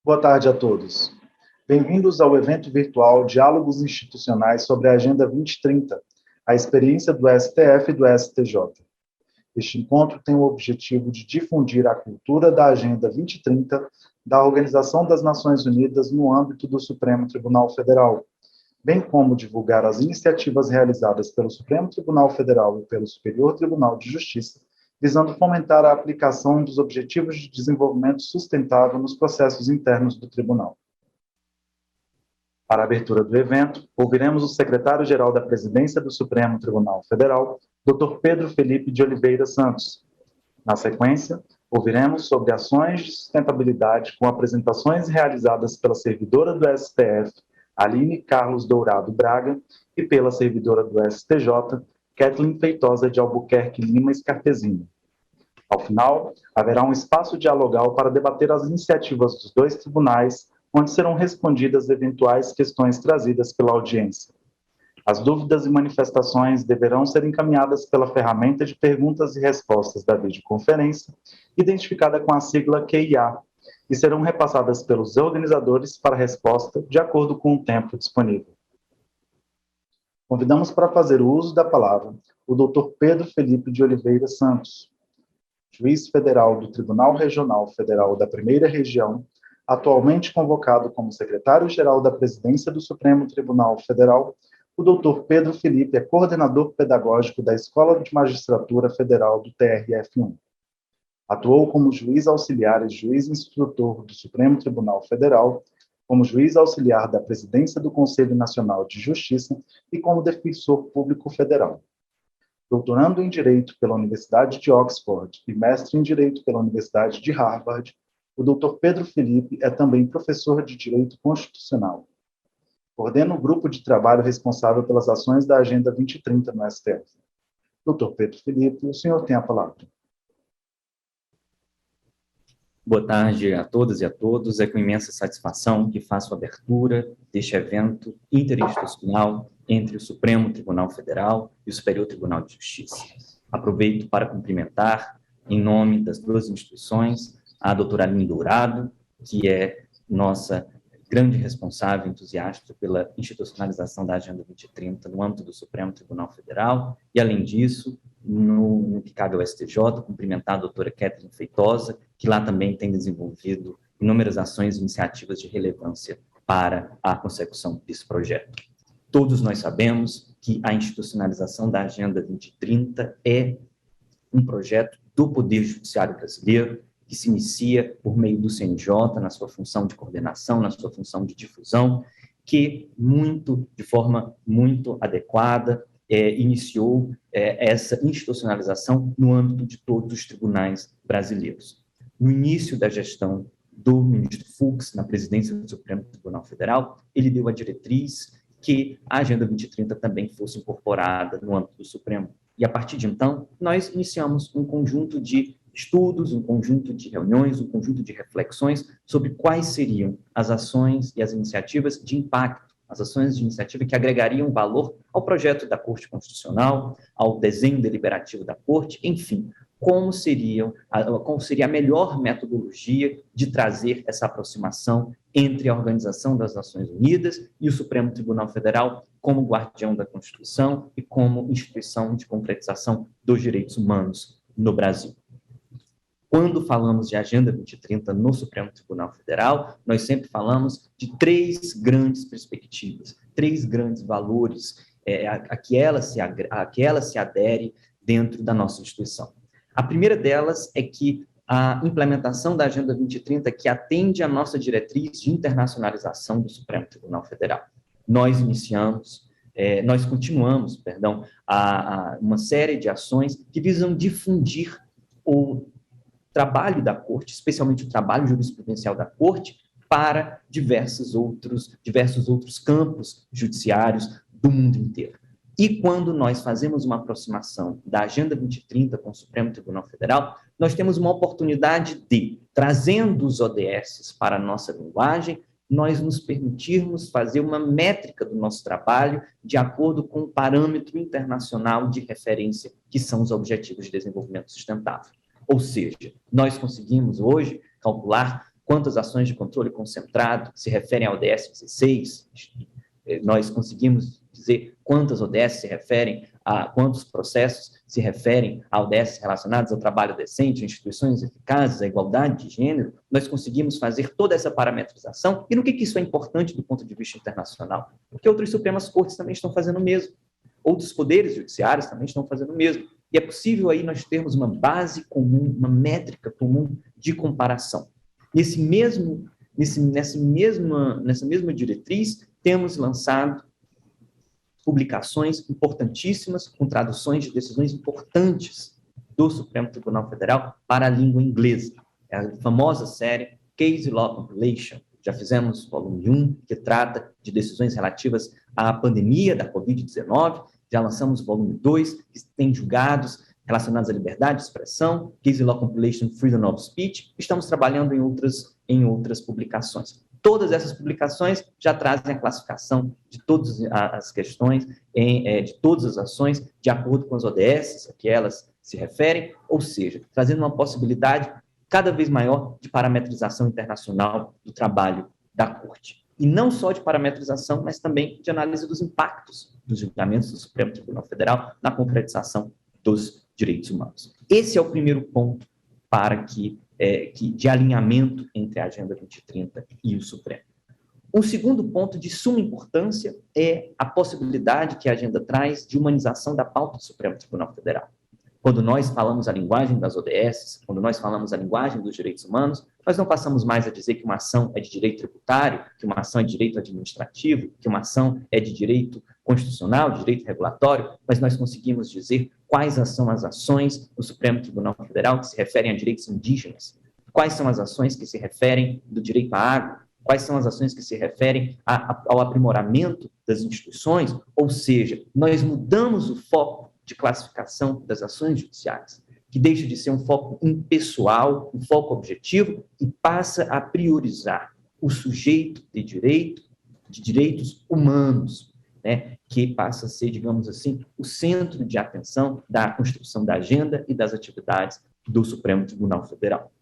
Boa tarde a todos. Bem-vindos ao evento virtual Diálogos Institucionais sobre a Agenda 2030, a experiência do STF e do STJ. Este encontro tem o objetivo de difundir a cultura da Agenda 2030 da Organização das Nações Unidas no âmbito do Supremo Tribunal Federal, bem como divulgar as iniciativas realizadas pelo Supremo Tribunal Federal e pelo Superior Tribunal de Justiça, visando fomentar a aplicação dos Objetivos de Desenvolvimento Sustentável nos processos internos do Tribunal. Para a abertura do evento, ouviremos o secretário-geral da Presidência do Supremo Tribunal Federal, Dr. Pedro Felipe de Oliveira Santos. Na sequência, ouviremos sobre ações de sustentabilidade com apresentações realizadas pela servidora do STF, Aline Carlos Dourado Braga, e pela servidora do STJ, Kathleen Feitosa de Albuquerque Lima Scarpezini. Ao final, haverá um espaço dialogal para debater as iniciativas dos dois tribunais, onde serão respondidas eventuais questões trazidas pela audiência. As dúvidas e manifestações deverão ser encaminhadas pela ferramenta de perguntas e respostas da videoconferência, identificada com a sigla QIA, e serão repassadas pelos organizadores para resposta de acordo com o tempo disponível. Convidamos para fazer o uso da palavra o Dr. Pedro Felipe de Oliveira Santos, juiz federal do Tribunal Regional Federal da Primeira Região, atualmente convocado como secretário-geral da Presidência do Supremo Tribunal Federal. O Dr. Pedro Felipe é coordenador pedagógico da Escola de Magistratura Federal do TRF1. Atuou como juiz auxiliar e juiz instrutor do Supremo Tribunal Federal, como juiz auxiliar da Presidência do Conselho Nacional de Justiça e como defensor público federal. Doutorando em Direito pela Universidade de Oxford e mestre em Direito pela Universidade de Harvard, o Dr. Pedro Felipe é também professor de Direito Constitucional. Coordena o grupo de trabalho responsável pelas ações da Agenda 2030 no STF. Dr. Pedro Felipe, o senhor tem a palavra. Boa tarde a todas e a todos. É com imensa satisfação que faço a abertura deste evento interinstitucional entre o Supremo Tribunal Federal e o Superior Tribunal de Justiça. Aproveito para cumprimentar, em nome das duas instituições, a doutora Aline Dourado, que é nossa grande responsável, entusiasta pela institucionalização da Agenda 2030 no âmbito do Supremo Tribunal Federal, e, além disso, no que cabe ao STJ, cumprimentar a doutora Kathleen Feitosa, que lá também tem desenvolvido inúmeras ações e iniciativas de relevância para a consecução desse projeto. Todos nós sabemos que a institucionalização da Agenda 2030 é um projeto do Poder Judiciário brasileiro, que se inicia por meio do CNJ, na sua função de coordenação, na sua função de difusão, que de forma muito adequada, iniciou essa institucionalização no âmbito de todos os tribunais brasileiros. No início da gestão do ministro Fux, na presidência do Supremo Tribunal Federal, ele deu a diretriz que a Agenda 2030 também fosse incorporada no âmbito do Supremo. E, a partir de então, nós iniciamos um conjunto de estudos, um conjunto de reuniões, um conjunto de reflexões sobre quais seriam as ações e as iniciativas de impacto, as ações de iniciativa que agregariam valor ao projeto da Corte Constitucional, ao desenho deliberativo da Corte, enfim, qual seria a melhor metodologia de trazer essa aproximação entre a Organização das Nações Unidas e o Supremo Tribunal Federal como guardião da Constituição e como instituição de concretização dos direitos humanos no Brasil. Quando falamos de Agenda 2030 no Supremo Tribunal Federal, nós sempre falamos de três grandes perspectivas, três grandes valores a que ela se adere dentro da nossa instituição. A primeira delas é que a implementação da Agenda 2030, que atende à nossa diretriz de internacionalização do Supremo Tribunal Federal. Nós continuamos, uma série de ações que visam difundir o trabalho da Corte, especialmente o trabalho jurisprudencial da Corte, para diversos outros campos judiciários do mundo inteiro. E quando nós fazemos uma aproximação da Agenda 2030 com o Supremo Tribunal Federal, nós temos uma oportunidade de, trazendo os ODS para a nossa linguagem, nós nos permitirmos fazer uma métrica do nosso trabalho de acordo com o parâmetro internacional de referência, que são os Objetivos de Desenvolvimento Sustentável. Ou seja, nós conseguimos hoje calcular quantas ações de controle concentrado se referem ao ODS 16, nós conseguimos dizer quantas ODS se referem a quantos processos se referem a ODS relacionados ao trabalho decente, a instituições eficazes, à igualdade de gênero. Nós conseguimos fazer toda essa parametrização. E no que isso é importante do ponto de vista internacional? Porque outras Supremas Cortes também estão fazendo o mesmo. Outros poderes judiciários também estão fazendo o mesmo. E é possível aí nós termos uma base comum, uma métrica comum de comparação. Nessa mesma diretriz, temos lançado publicações importantíssimas, com traduções de decisões importantes do Supremo Tribunal Federal para a língua inglesa. É a famosa série Case Law Compilation. Já fizemos o volume 1, que trata de decisões relativas à pandemia da Covid-19. Já lançamos o volume 2, que tem julgados relacionados à liberdade de expressão, Case Law Compilation Freedom of Speech. Estamos trabalhando em outras publicações. Todas essas publicações já trazem a classificação de todas as questões, de todas as ações, de acordo com as ODS a que elas se referem, ou seja, trazendo uma possibilidade cada vez maior de parametrização internacional do trabalho da Corte. E não só de parametrização, mas também de análise dos impactos dos julgamentos do Supremo Tribunal Federal na concretização dos direitos humanos. Esse é o primeiro ponto para de alinhamento entre a Agenda 2030 e o Supremo. Um segundo ponto de suma importância é a possibilidade que a agenda traz de humanização da pauta do Supremo Tribunal Federal. Quando nós falamos a linguagem das ODS, quando nós falamos a linguagem dos direitos humanos, nós não passamos mais a dizer que uma ação é de direito tributário, que uma ação é de direito administrativo, que uma ação é de direito constitucional, de direito regulatório, mas nós conseguimos dizer quais são as ações do Supremo Tribunal Federal que se referem a direitos indígenas, quais são as ações que se referem do direito à água, quais são as ações que se referem ao aprimoramento das instituições, ou seja, nós mudamos o foco de classificação das ações judiciais, que deixa de ser um foco impessoal, um foco objetivo, e passa a priorizar o sujeito de direitos humanos, né, que passa a ser, digamos assim, o centro de atenção da construção da agenda e das atividades do Supremo Tribunal Federal.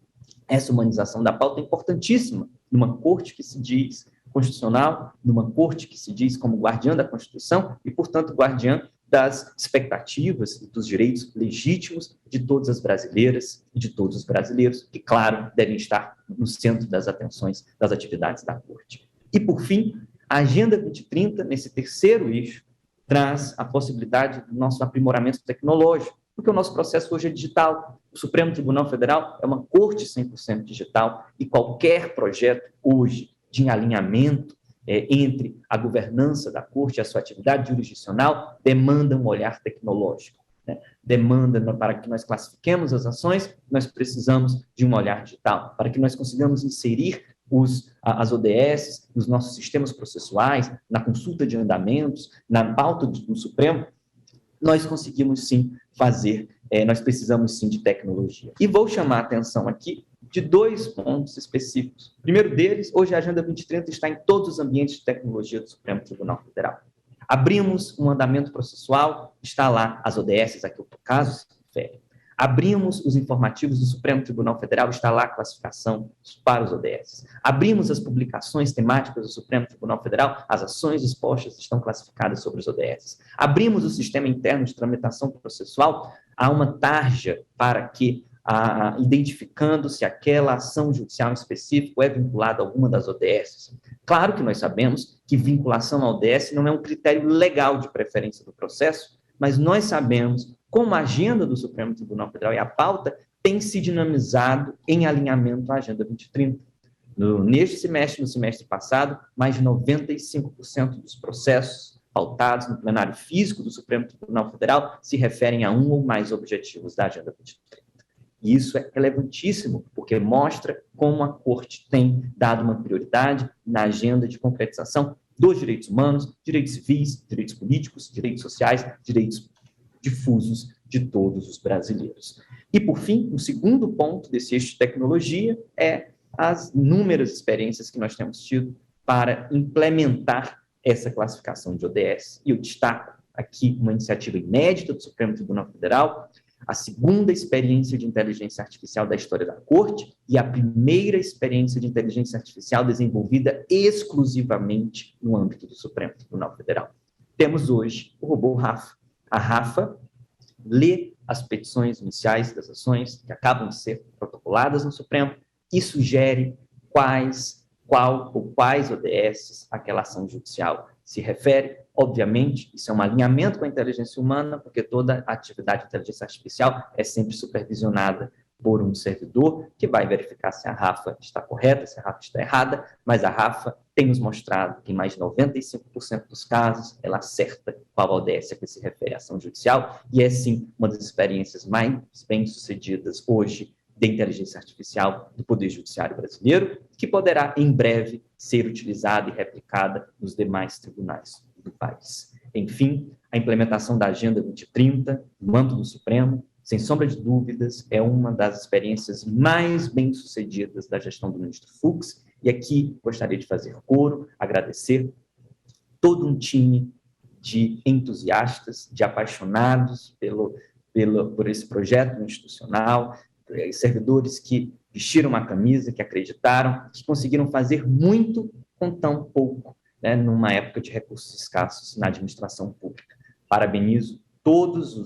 Essa humanização da pauta é importantíssima numa corte que se diz constitucional, numa corte que se diz como guardiã da Constituição e, portanto, guardiã das expectativas e dos direitos legítimos de todas as brasileiras e de todos os brasileiros, que, claro, devem estar no centro das atenções das atividades da Corte. E, por fim, a Agenda 2030, nesse terceiro eixo, traz a possibilidade do nosso aprimoramento tecnológico, porque o nosso processo hoje é digital. O Supremo Tribunal Federal é uma corte 100% digital e qualquer projeto hoje de alinhamento entre a governança da Corte e a sua atividade jurisdicional demanda um olhar tecnológico. Né? Demanda, para que nós classifiquemos as ações, nós precisamos de um olhar digital. Para que nós consigamos inserir as ODS, os nossos sistemas processuais, na consulta de andamentos, na pauta do Supremo, nós conseguimos sim fazer, nós precisamos sim de tecnologia. E vou chamar a atenção aqui de dois pontos específicos. O primeiro deles, hoje a Agenda 2030 está em todos os ambientes de tecnologia do Supremo Tribunal Federal. Abrimos um andamento processual, está lá as ODS, a que o caso se refere. Abrimos os informativos do Supremo Tribunal Federal, está lá a classificação para os ODS. Abrimos as publicações temáticas do Supremo Tribunal Federal, as ações expostas estão classificadas sobre os ODS. Abrimos o sistema interno de tramitação processual, há uma tarja para que, identificando se aquela ação judicial em específico é vinculada a alguma das ODS. Claro que nós sabemos que vinculação ao ODS não é um critério legal de preferência do processo, mas nós sabemos como a agenda do Supremo Tribunal Federal e a pauta tem se dinamizado em alinhamento à Agenda 2030. Neste semestre, no semestre passado, mais de 95% dos processos pautados no plenário físico do Supremo Tribunal Federal se referem a um ou mais objetivos da Agenda 2030. E isso é relevantíssimo, porque mostra como a Corte tem dado uma prioridade na agenda de concretização dos direitos humanos, direitos civis, direitos políticos, direitos sociais, direitos difusos de todos os brasileiros. E, por fim, o segundo ponto desse eixo de tecnologia é as inúmeras experiências que nós temos tido para implementar essa classificação de ODS. E eu destaco aqui uma iniciativa inédita do Supremo Tribunal Federal, a segunda experiência de inteligência artificial da história da Corte e a primeira experiência de inteligência artificial desenvolvida exclusivamente no âmbito do Supremo Tribunal Federal. Temos hoje o robô Rafa. A Rafa lê as petições iniciais das ações que acabam de ser protocoladas no Supremo e sugere quais ODS aquela ação judicial se refere. Obviamente, isso é um alinhamento com a inteligência humana, porque toda atividade de inteligência artificial é sempre supervisionada por um servidor que vai verificar se a Rafa está correta, se a Rafa está errada, mas a Rafa tem nos mostrado que em mais de 95% dos casos ela acerta qual ODS a que se refere à ação judicial, e é sim uma das experiências mais bem-sucedidas hoje de inteligência artificial do Poder Judiciário brasileiro, que poderá em breve ser utilizada e replicada nos demais tribunais do país. Enfim, a implementação da Agenda 2030 no âmbito do Supremo, sem sombra de dúvidas, é uma das experiências mais bem-sucedidas da gestão do ministro Fux, e aqui gostaria de fazer coro, agradecer todo um time de entusiastas, de apaixonados por esse projeto institucional, servidores que vestiram a camisa, que acreditaram, que conseguiram fazer muito com tão pouco, né, numa época de recursos escassos na administração pública. Parabenizo todos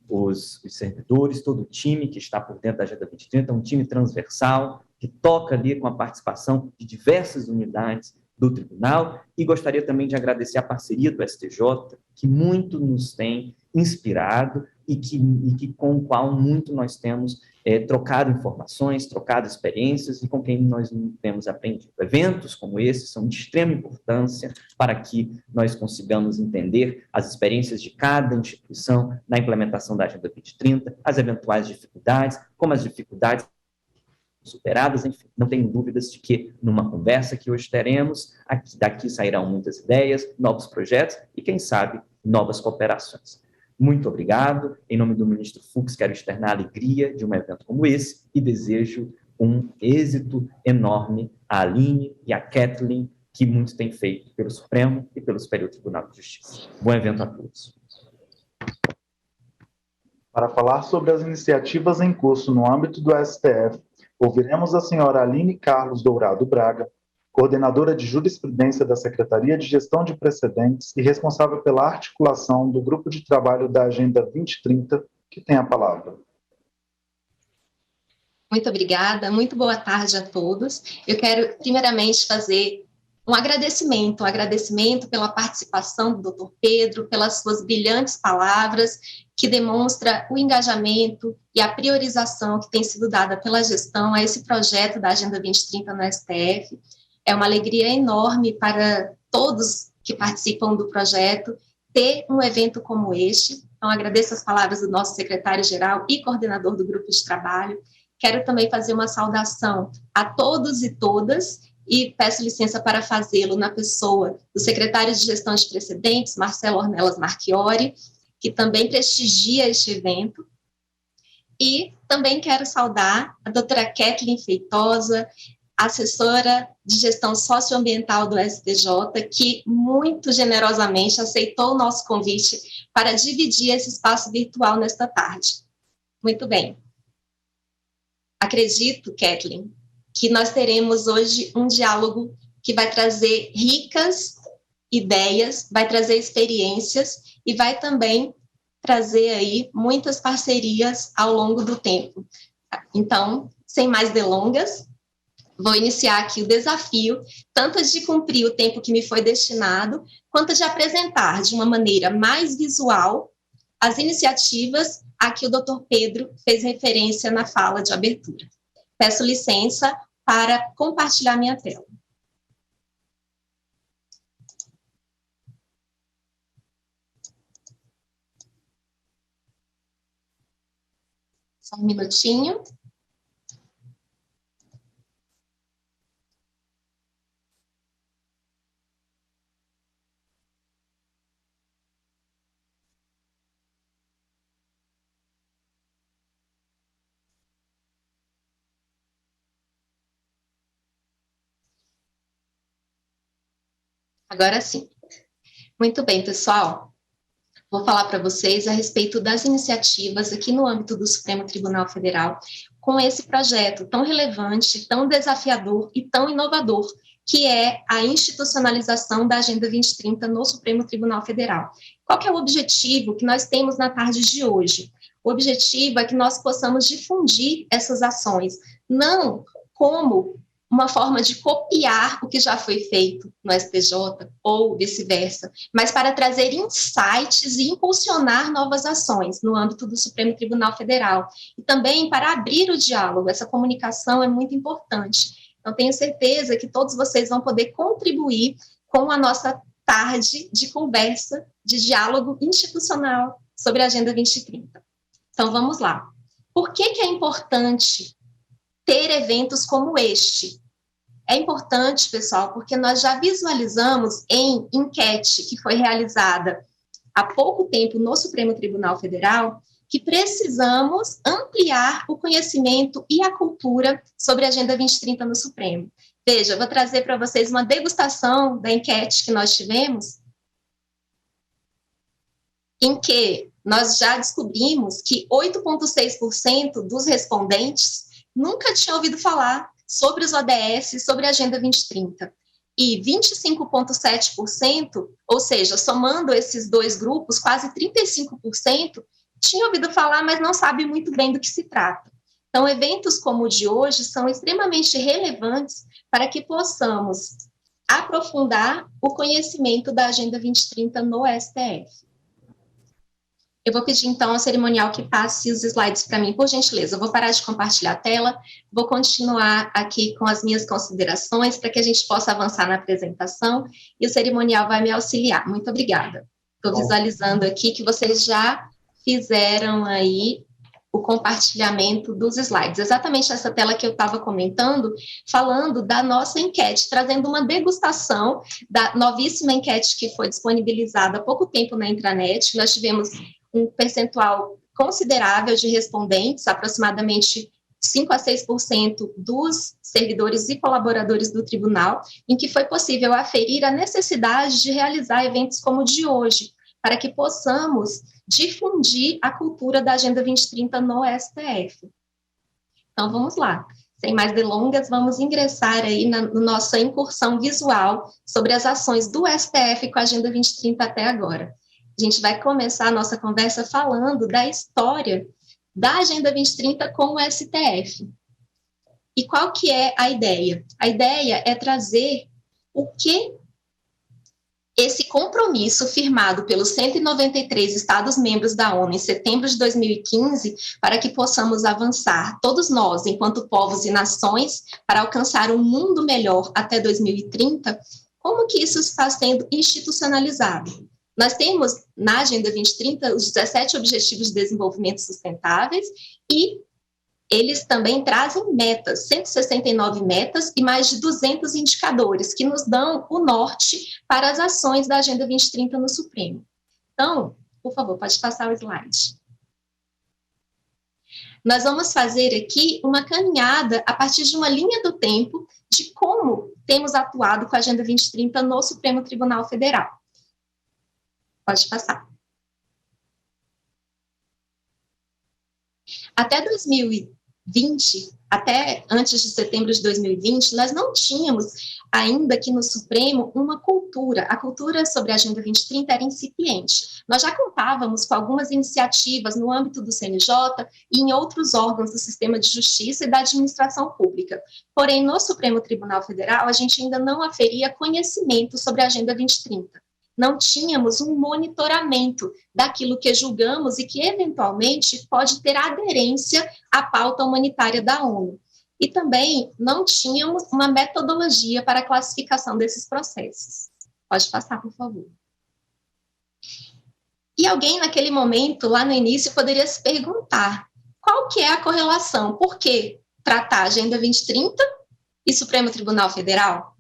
os servidores, todo o time que está por dentro da Agenda 2030, um time transversal, que toca ali com a participação de diversas unidades do tribunal, e gostaria também de agradecer a parceria do STJ, que muito nos tem inspirado e com o qual muito nós temos trocado informações, trocado experiências e com quem nós temos aprendido. Eventos como esse são de extrema importância para que nós consigamos entender as experiências de cada instituição na implementação da Agenda 2030, as eventuais dificuldades, como as dificuldades superadas, enfim, não tenho dúvidas de que numa conversa que hoje teremos, daqui sairão muitas ideias, novos projetos e, quem sabe, novas cooperações. Muito obrigado. Em nome do ministro Fux, quero externar a alegria de um evento como esse e desejo um êxito enorme à Aline e à Kathleen, que muito têm feito pelo Supremo e pelo Superior Tribunal de Justiça. Bom evento a todos. Para falar sobre as iniciativas em curso no âmbito do STF, ouviremos a senhora Aline Carlos Dourado Braga, coordenadora de jurisprudência da Secretaria de Gestão de Precedentes e responsável pela articulação do grupo de trabalho da Agenda 2030, que tem a palavra. Muito obrigada, muito boa tarde a todos. Eu quero, primeiramente, fazer um agradecimento pela participação do Dr. Pedro, pelas suas brilhantes palavras, que demonstra o engajamento e a priorização que tem sido dada pela gestão a esse projeto da Agenda 2030 no STF. É uma alegria enorme para todos que participam do projeto ter um evento como este. Então, agradeço as palavras do nosso secretário-geral e coordenador do grupo de trabalho. Quero também fazer uma saudação a todos e todas, e peço licença para fazê-lo na pessoa do secretário de Gestão de Precedentes, Marcelo Ornelas Marchiori, que também prestigia este evento. E também quero saudar a doutora Kathleen Feitosa, assessora de Gestão Socioambiental do STJ, que muito generosamente aceitou o nosso convite para dividir esse espaço virtual nesta tarde. Muito bem. Acredito, Kathleen, que nós teremos hoje um diálogo que vai trazer ricas ideias, vai trazer experiências e vai também trazer aí muitas parcerias ao longo do tempo. Então, sem mais delongas, vou iniciar aqui o desafio, tanto de cumprir o tempo que me foi destinado, quanto de apresentar de uma maneira mais visual as iniciativas a que o Dr. Pedro fez referência na fala de abertura. Peço licença para compartilhar minha tela. Só um minutinho. Agora sim. Muito bem, pessoal. vou falar para vocês a respeito das iniciativas aqui no âmbito do Supremo Tribunal Federal, com esse projeto tão relevante, tão desafiador e tão inovador, que é a institucionalização da Agenda 2030 no Supremo Tribunal Federal. Qual que é o objetivo que nós temos na tarde de hoje? O objetivo é que nós possamos difundir essas ações, não como uma forma de copiar o que já foi feito no STJ ou vice-versa, mas para trazer insights e impulsionar novas ações no âmbito do Supremo Tribunal Federal. E também para abrir o diálogo, essa comunicação é muito importante. Então, tenho certeza que todos vocês vão poder contribuir com a nossa tarde de conversa, de diálogo institucional sobre a Agenda 2030. Então, vamos lá. Por que é importante ter eventos como este? É importante, pessoal, porque nós já visualizamos em enquete que foi realizada há pouco tempo no Supremo Tribunal Federal que precisamos ampliar o conhecimento e a cultura sobre a Agenda 2030 no Supremo. Veja, eu vou trazer para vocês uma degustação da enquete que nós tivemos, em que nós já descobrimos que 8,6% dos respondentes nunca tinham ouvido falar sobre os ODS, sobre a Agenda 2030. E 25,7%, ou seja, somando esses dois grupos, quase 35%, tinham ouvido falar, mas não sabe muito bem do que se trata. Então, eventos como o de hoje são extremamente relevantes para que possamos aprofundar o conhecimento da Agenda 2030 no STF. Eu vou pedir, então, ao cerimonial que passe os slides para mim, por gentileza. Eu vou parar de compartilhar a tela, vou continuar aqui com as minhas considerações para que a gente possa avançar na apresentação e o cerimonial vai me auxiliar. Muito obrigada. Estou visualizando aqui que vocês já fizeram aí o compartilhamento dos slides. Exatamente essa tela que eu estava comentando, falando da nossa enquete, trazendo uma degustação da novíssima enquete que foi disponibilizada há pouco tempo na intranet. Nós tivemos um percentual considerável de respondentes, aproximadamente 5 a 6% dos servidores e colaboradores do tribunal, em que foi possível aferir a necessidade de realizar eventos como o de hoje, para que possamos difundir a cultura da Agenda 2030 no STF. Então, vamos lá. Sem mais delongas, vamos ingressar aí na nossa incursão visual sobre as ações do STF com a Agenda 2030 até agora. A gente vai começar a nossa conversa falando da história da Agenda 2030 com o STF. E qual que é a ideia? A ideia é trazer o que esse compromisso firmado pelos 193 Estados-membros da ONU em setembro de 2015, para que possamos avançar, todos nós, enquanto povos e nações, para alcançar um mundo melhor até 2030, como que isso está sendo institucionalizado? Nós temos, na Agenda 2030, os 17 Objetivos de Desenvolvimento Sustentáveis e eles também trazem metas, 169 metas e mais de 200 indicadores que nos dão o norte para as ações da Agenda 2030 no Supremo. Então, por favor, pode passar o slide. Nós vamos fazer aqui uma caminhada a partir de uma linha do tempo de como temos atuado com a Agenda 2030 no Supremo Tribunal Federal. Pode passar. Até 2020, até antes de setembro de 2020, nós não tínhamos ainda aqui no Supremo uma cultura. A cultura sobre a Agenda 2030 era incipiente. Nós já contávamos com algumas iniciativas no âmbito do CNJ e em outros órgãos do sistema de justiça e da administração pública. Porém, no Supremo Tribunal Federal, a gente ainda não aferia conhecimento sobre a Agenda 2030. Não tínhamos um monitoramento daquilo que julgamos e que, eventualmente, pode ter aderência à pauta humanitária da ONU. E também não tínhamos uma metodologia para a classificação desses processos. Pode passar, por favor. E alguém, naquele momento, lá no início, poderia se perguntar qual que é a correlação? Por que tratar a Agenda 2030 e Supremo Tribunal Federal?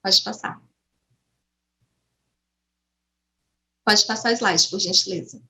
Pode passar. Pode passar o slide, por gentileza.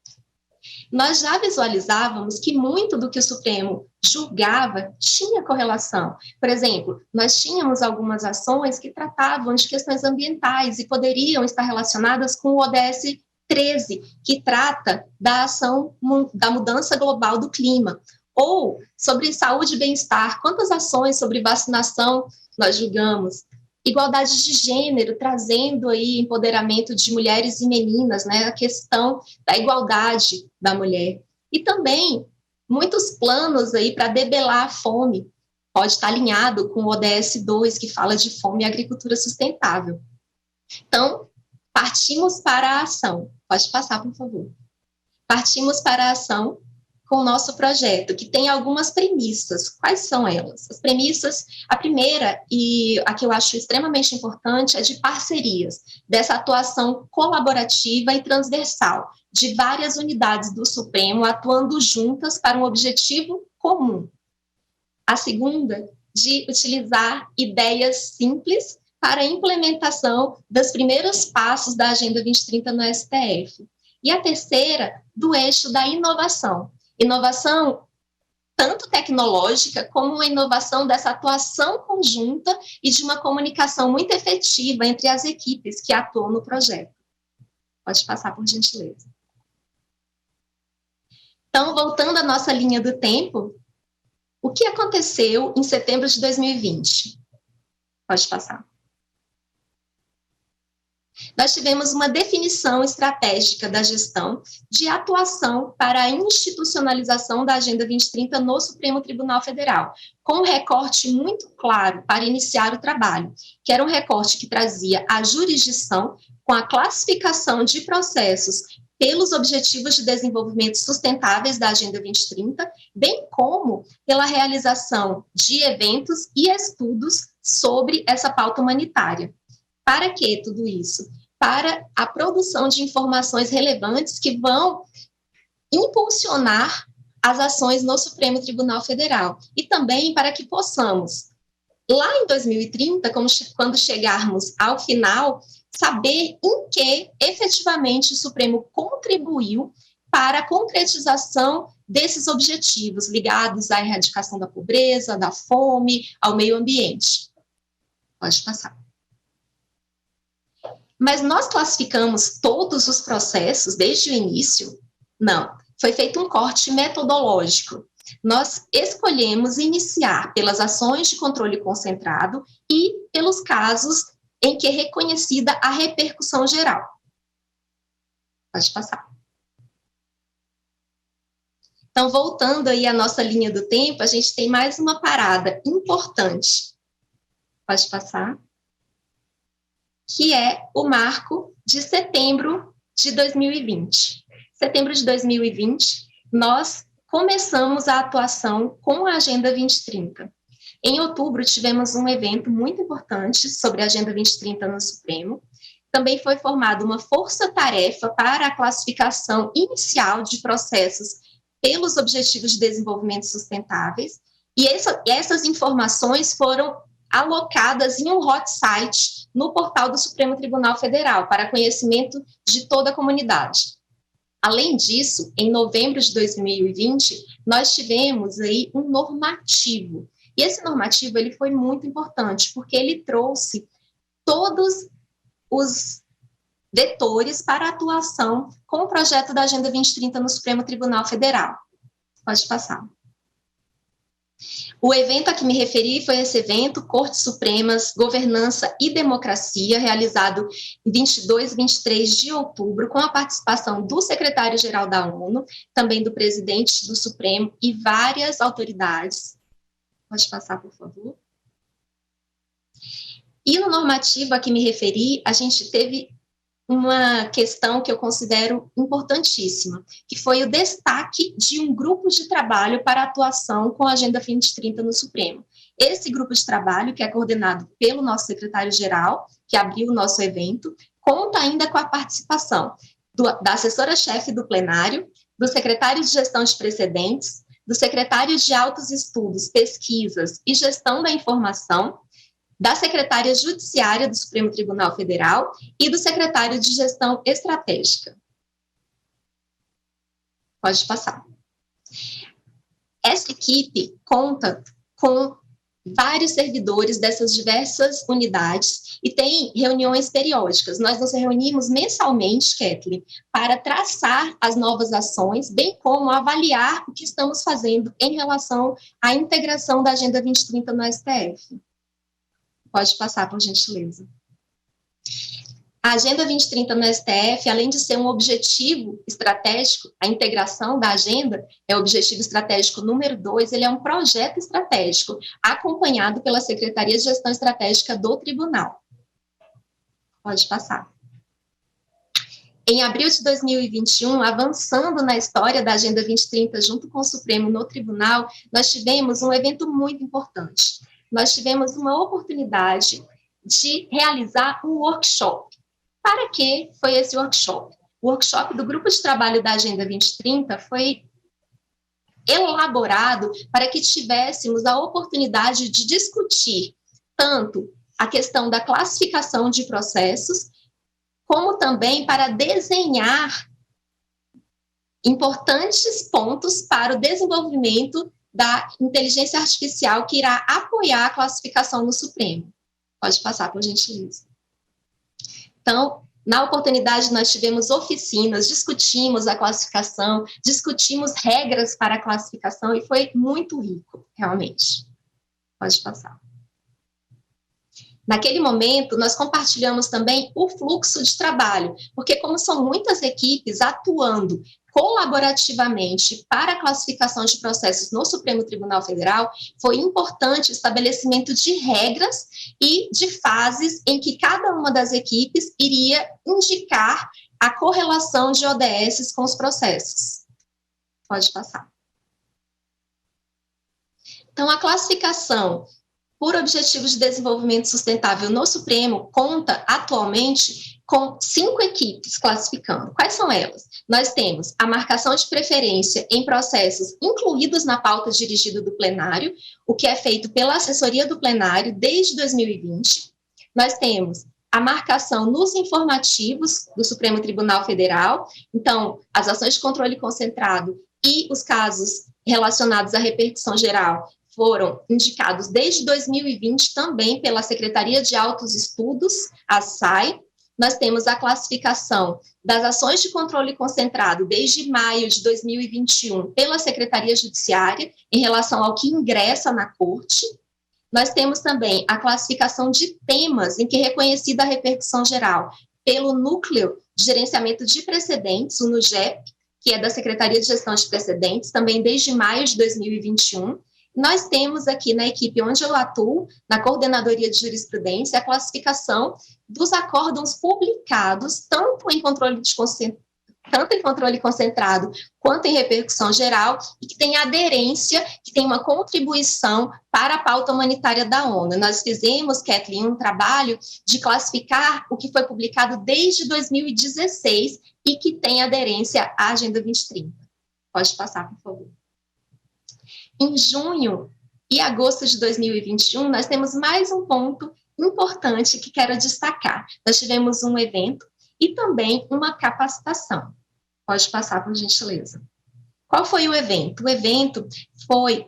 Nós já visualizávamos que muito do que o Supremo julgava tinha correlação. Por exemplo, nós tínhamos algumas ações que tratavam de questões ambientais e poderiam estar relacionadas com o ODS 13, que trata da ação da mudança global do clima, ou sobre saúde e bem-estar, quantas ações sobre vacinação nós julgamos, igualdade de gênero, trazendo aí empoderamento de mulheres e meninas, né, a questão da igualdade da mulher, e também muitos planos aí para debelar a fome, pode estar alinhado com o ODS 2, que fala de fome e agricultura sustentável. Então, partimos para a ação. Pode passar, por favor. Partimos para a ação com o nosso projeto, que tem algumas premissas. Quais são elas? As premissas, a primeira, e a que eu acho extremamente importante, é de parcerias, dessa atuação colaborativa e transversal, de várias unidades do Supremo atuando juntas para um objetivo comum. A segunda, de utilizar ideias simples para a implementação dos primeiros passos da Agenda 2030 no STF. E a terceira, do eixo da inovação. Inovação tanto tecnológica como uma inovação dessa atuação conjunta e de uma comunicação muito efetiva entre as equipes que atuam no projeto. Pode passar, por gentileza. Então, voltando à nossa linha do tempo, o que aconteceu em setembro de 2020? Pode passar. Nós tivemos uma definição estratégica da gestão de atuação para a institucionalização da Agenda 2030 no Supremo Tribunal Federal, com um recorte muito claro para iniciar o trabalho, que era um recorte que trazia a jurisdição com a classificação de processos pelos Objetivos de Desenvolvimento Sustentáveis da Agenda 2030, bem como pela realização de eventos e estudos sobre essa pauta humanitária. Para que tudo isso? Para a produção de informações relevantes que vão impulsionar as ações no Supremo Tribunal Federal e também para que possamos, lá em 2030, quando chegarmos ao final, saber em que efetivamente o Supremo contribuiu para a concretização desses objetivos ligados à erradicação da pobreza, da fome, ao meio ambiente. Pode passar. Mas nós classificamos todos os processos desde o início? Não. Foi feito um corte metodológico. Nós escolhemos iniciar pelas ações de controle concentrado e pelos casos em que é reconhecida a repercussão geral. Pode passar. Então, voltando aí à nossa linha do tempo, a gente tem mais uma parada importante. Pode passar. Que é o marco de setembro de 2020. Setembro de 2020, nós começamos a atuação com a Agenda 2030. Em outubro, tivemos um evento muito importante sobre a Agenda 2030 no Supremo. Também foi formada uma força-tarefa para a classificação inicial de processos pelos Objetivos de Desenvolvimento Sustentáveis, e essas informações foram alocadas em um hot site no portal do Supremo Tribunal Federal, para conhecimento de toda a comunidade. Além disso, em novembro de 2020, nós tivemos aí um normativo. E esse normativo ele foi muito importante, porque ele trouxe todos os vetores para a atuação com o projeto da Agenda 2030 no Supremo Tribunal Federal. Pode passar. O evento a que me referi foi esse evento, Cortes Supremas, Governança e Democracia, realizado em 22 e 23 de outubro, com a participação do secretário-geral da ONU, também do presidente do Supremo e várias autoridades. Pode passar, por favor. E no normativo a que me referi, a gente teve uma questão que eu considero importantíssima, que foi o destaque de um grupo de trabalho para a atuação com a Agenda 2030 no Supremo. Esse grupo de trabalho, que é coordenado pelo nosso secretário-geral, que abriu o nosso evento, conta ainda com a participação da assessora-chefe do plenário, do secretário de Gestão de Precedentes, do secretário de Altos Estudos, Pesquisas e Gestão da Informação, da secretária judiciária do Supremo Tribunal Federal e do secretário de Gestão Estratégica. Pode passar. Essa equipe conta com vários servidores dessas diversas unidades e tem reuniões periódicas. Nós nos reunimos mensalmente, Kathleen, para traçar as novas ações, bem como avaliar o que estamos fazendo em relação à integração da Agenda 2030 no STF. Pode passar, por gentileza. A Agenda 2030 no STF, além de ser um objetivo estratégico, a integração da agenda é o objetivo estratégico número 2, ele é um projeto estratégico, acompanhado pela Secretaria de Gestão Estratégica do Tribunal. Pode passar. Em abril de 2021, avançando na história da Agenda 2030 junto com o Supremo no Tribunal, nós tivemos um evento muito importante. Nós tivemos uma oportunidade de realizar um workshop. Para que foi esse workshop? O workshop do Grupo de Trabalho da Agenda 2030 foi elaborado para que tivéssemos a oportunidade de discutir tanto a questão da classificação de processos, como também para desenhar importantes pontos para o desenvolvimento da inteligência artificial que irá apoiar a classificação no Supremo. Pode passar, por gentileza. Então, na oportunidade, nós tivemos oficinas, discutimos a classificação, discutimos regras para a classificação e foi muito rico, realmente. Pode passar. Naquele momento, nós compartilhamos também o fluxo de trabalho, porque como são muitas equipes atuando colaborativamente para a classificação de processos no Supremo Tribunal Federal, foi importante o estabelecimento de regras e de fases em que cada uma das equipes iria indicar a correlação de ODS com os processos. Pode passar. Então, a classificação por Objetivos de Desenvolvimento Sustentável no Supremo conta atualmente com 5 equipes classificando. Quais são elas? Nós temos a marcação de preferência em processos incluídos na pauta dirigida do plenário, o que é feito pela assessoria do plenário desde 2020. Nós temos a marcação nos informativos do Supremo Tribunal Federal, então, as ações de controle concentrado e os casos relacionados à repercussão geral foram indicados desde 2020 também pela Secretaria de Altos Estudos, a SAI. Nós temos a classificação das ações de controle concentrado desde maio de 2021 pela Secretaria Judiciária em relação ao que ingressa na Corte. Nós temos também a classificação de temas em que é reconhecida a repercussão geral pelo Núcleo de Gerenciamento de Precedentes, o NUGEP, que é da Secretaria de Gestão de Precedentes, também desde maio de 2021. Nós temos aqui na equipe onde eu atuo, na Coordenadoria de Jurisprudência, a classificação dos acórdãos publicados, tanto em controle concentrado quanto em repercussão geral, e que tem aderência, que tem uma contribuição para a pauta humanitária da ONU. Nós fizemos, Kathleen, um trabalho de classificar o que foi publicado desde 2016 e que tem aderência à Agenda 2030. Pode passar, por favor. Em junho e agosto de 2021, nós temos mais um ponto importante que quero destacar. Nós tivemos um evento e também uma capacitação. Pode passar, por gentileza. Qual foi o evento? O evento foi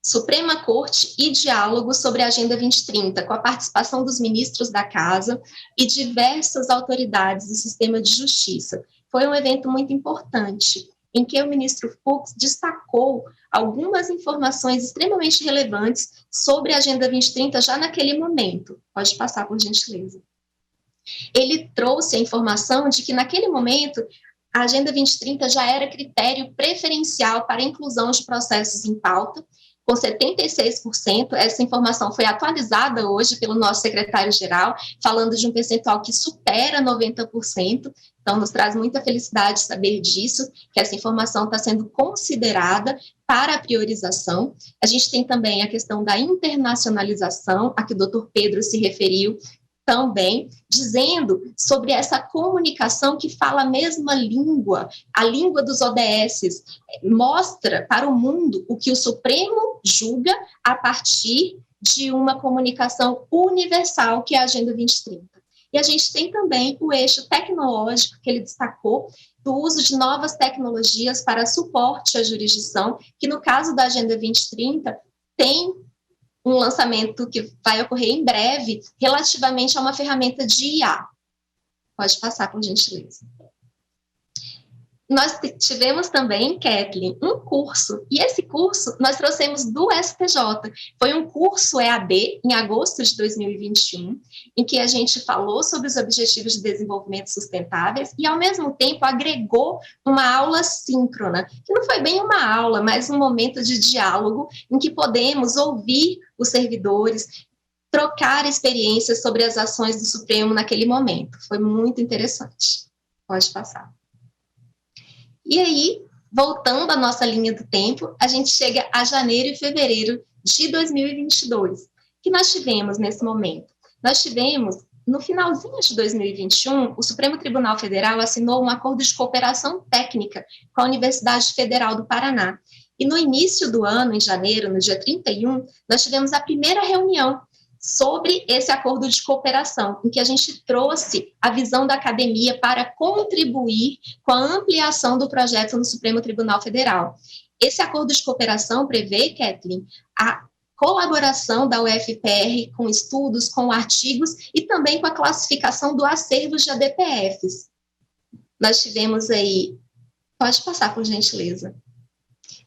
Suprema Corte e Diálogo sobre a Agenda 2030, com a participação dos ministros da Casa e diversas autoridades do sistema de justiça. Foi um evento muito importante, em que o ministro Fux destacou algumas informações extremamente relevantes sobre a Agenda 2030 já naquele momento. Pode passar, por gentileza. Ele trouxe a informação de que, naquele momento, a Agenda 2030 já era critério preferencial para a inclusão de processos em pauta, com 76%, essa informação foi atualizada hoje pelo nosso secretário-geral, falando de um percentual que supera 90%, então nos traz muita felicidade saber disso, que essa informação está sendo considerada para a priorização. A gente tem também a questão da internacionalização, a que o doutor Pedro se referiu, também, dizendo sobre essa comunicação que fala a mesma língua, a língua dos ODS, mostra para o mundo o que o Supremo julga a partir de uma comunicação universal, que é a Agenda 2030. E a gente tem também o eixo tecnológico, que ele destacou, do uso de novas tecnologias para suporte à jurisdição, que no caso da Agenda 2030 tem um lançamento que vai ocorrer em breve relativamente a uma ferramenta de IA. Pode passar, por gentileza. Nós tivemos também, Kathleen, um curso, e esse curso nós trouxemos do STJ. Foi um curso EAD, em agosto de 2021, em que a gente falou sobre os Objetivos de Desenvolvimento Sustentáveis e, ao mesmo tempo, agregou uma aula síncrona, que não foi bem uma aula, mas um momento de diálogo em que podemos ouvir os servidores, trocar experiências sobre as ações do Supremo naquele momento. Foi muito interessante. Pode passar. E aí, voltando à nossa linha do tempo, a gente chega a janeiro e fevereiro de 2022, que nós tivemos nesse momento. Nós tivemos, no finalzinho de 2021, o Supremo Tribunal Federal assinou um acordo de cooperação técnica com a Universidade Federal do Paraná. E no início do ano, em janeiro, no dia 31, nós tivemos a primeira reunião sobre esse acordo de cooperação, em que a gente trouxe a visão da academia para contribuir com a ampliação do projeto no Supremo Tribunal Federal. Esse acordo de cooperação prevê, Kathleen, a colaboração da UFPR com estudos, com artigos e também com a classificação do acervo de ADPFs. Nós tivemos aí, pode passar, por gentileza,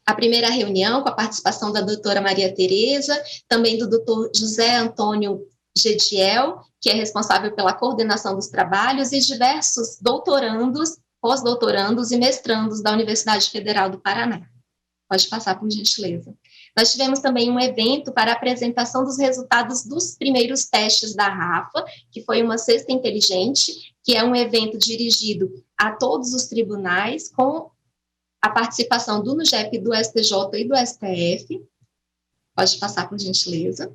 a primeira reunião com a participação da doutora Maria Tereza, também do doutor José Antônio Gediel, que é responsável pela coordenação dos trabalhos, e diversos doutorandos, pós-doutorandos e mestrandos da Universidade Federal do Paraná. Pode passar, por gentileza. Nós tivemos também um evento para a apresentação dos resultados dos primeiros testes da RAFA, que foi uma cesta inteligente, que é um evento dirigido a todos os tribunais, com a participação do NUGEP, do STJ e do STF. Pode passar, por gentileza.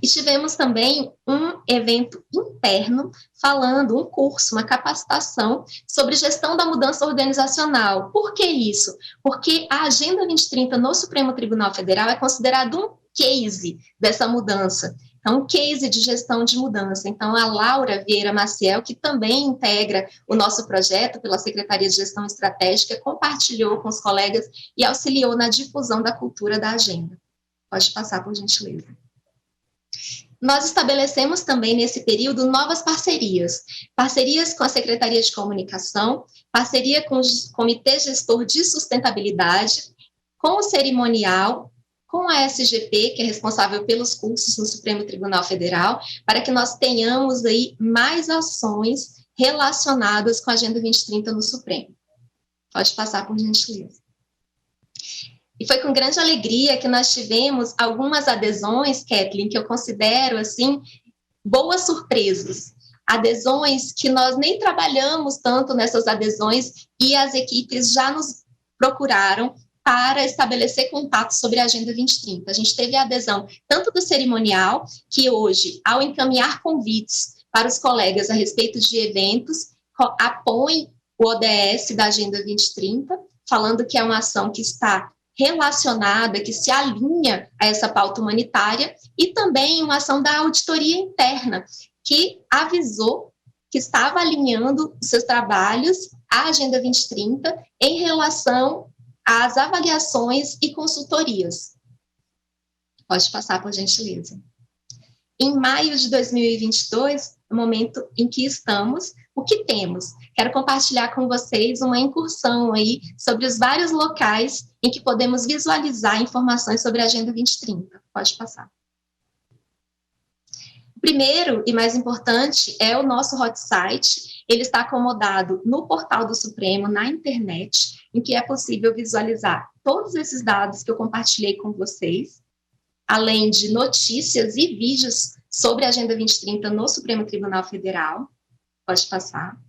E tivemos também um evento interno, falando, um curso, uma capacitação sobre gestão da mudança organizacional. Por que isso? Porque a Agenda 2030 no Supremo Tribunal Federal é considerado um case dessa mudança. Então, um case de gestão de mudança. Então, a Laura Vieira Maciel, que também integra o nosso projeto pela Secretaria de Gestão Estratégica, compartilhou com os colegas e auxiliou na difusão da cultura da agenda. Pode passar, por gentileza. Nós estabelecemos também, nesse período, novas parcerias. Parcerias com a Secretaria de Comunicação, parceria com o Comitê Gestor de Sustentabilidade, com o Cerimonial, com a SGP, que é responsável pelos cursos no Supremo Tribunal Federal, para que nós tenhamos aí mais ações relacionadas com a Agenda 2030 no Supremo. Pode passar, por gentileza. E foi com grande alegria que nós tivemos algumas adesões, Kathleen, que eu considero, assim, boas surpresas. Adesões que nós nem trabalhamos tanto nessas adesões e as equipes já nos procuraram para estabelecer contato sobre a Agenda 2030. A gente teve a adesão tanto do cerimonial, que hoje, ao encaminhar convites para os colegas a respeito de eventos, apoia o ODS da Agenda 2030, falando que é uma ação que está relacionada, que se alinha a essa pauta humanitária, e também uma ação da auditoria interna, que avisou que estava alinhando seus trabalhos à Agenda 2030 em relação às avaliações e consultorias. Pode passar, por gentileza. Em maio de 2022, no momento em que estamos, o que temos? Quero compartilhar com vocês uma incursão aí sobre os vários locais em que podemos visualizar informações sobre a Agenda 2030. Pode passar. O primeiro e mais importante é o nosso hot site. Ele está acomodado no portal do Supremo, na internet, em que é possível visualizar todos esses dados que eu compartilhei com vocês, além de notícias e vídeos sobre a Agenda 2030 no Supremo Tribunal Federal. Pode passar.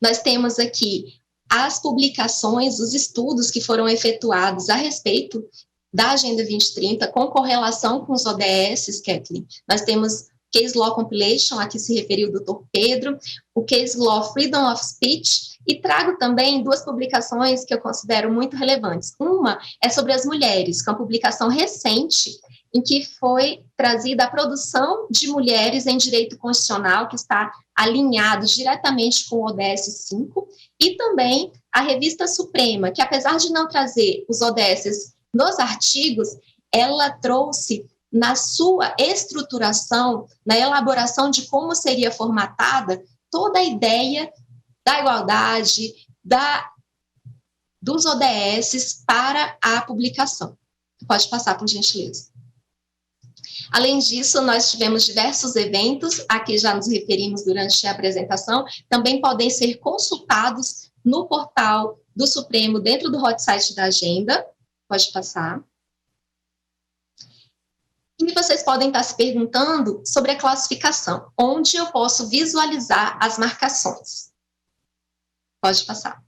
Nós temos aqui as publicações, os estudos que foram efetuados a respeito da Agenda 2030, com correlação com os ODS, Kathleen. Nós temos Case Law Compilation, a que se referiu o doutor Pedro, o Case Law Freedom of Speech, e trago também duas publicações que eu considero muito relevantes. Uma é sobre as mulheres, que é uma publicação recente, em que foi trazida a produção de mulheres em direito constitucional, que está alinhado diretamente com o ODS 5, e também a Revista Suprema, que apesar de não trazer os ODSs nos artigos, ela trouxe na sua estruturação, na elaboração de como seria formatada, toda a ideia da igualdade, dos ODS para a publicação. Pode passar, por gentileza. Além disso, nós tivemos diversos eventos, aqui já nos referimos durante a apresentação, também podem ser consultados no portal do Supremo, dentro do hot site da agenda. Pode passar. E vocês podem estar se perguntando sobre a classificação, onde eu posso visualizar as marcações. Pode passar.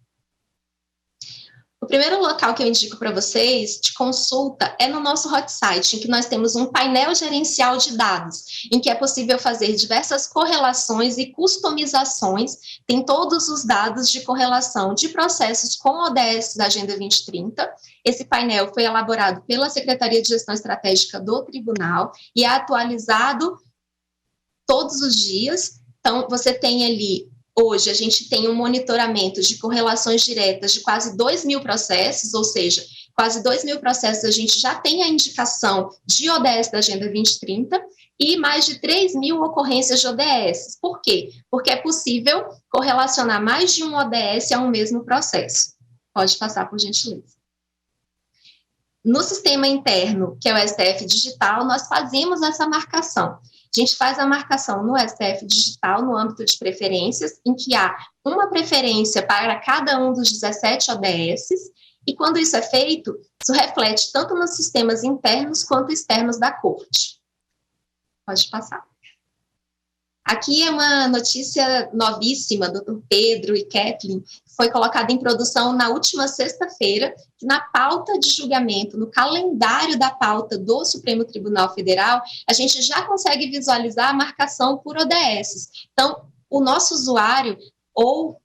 O primeiro local que eu indico para vocês de consulta é no nosso hot site, em que nós temos um painel gerencial de dados, em que é possível fazer diversas correlações e customizações. Tem todos os dados de correlação de processos com ODS da Agenda 2030. Esse painel foi elaborado pela Secretaria de Gestão Estratégica do Tribunal e é atualizado todos os dias. Então, você tem ali... Hoje, a gente tem um monitoramento de correlações diretas de quase 2.000 processos, ou seja, quase 2.000 processos a gente já tem a indicação de ODS da Agenda 2030 e mais de 3.000 ocorrências de ODS. Por quê? Porque é possível correlacionar mais de um ODS a um mesmo processo. Pode passar, por gentileza. No sistema interno, que é o STF Digital, nós fazemos essa marcação. A gente faz a marcação no STF Digital, no âmbito de preferências, em que há uma preferência para cada um dos 17 ODSs, e quando isso é feito, isso reflete tanto nos sistemas internos quanto externos da Corte. Pode passar. Aqui é uma notícia novíssima, Dr. Pedro e Kathleen, foi colocada em produção na última sexta-feira, que na pauta de julgamento, no calendário da pauta do Supremo Tribunal Federal, a gente já consegue visualizar a marcação por ODS. Então, o nosso usuário ou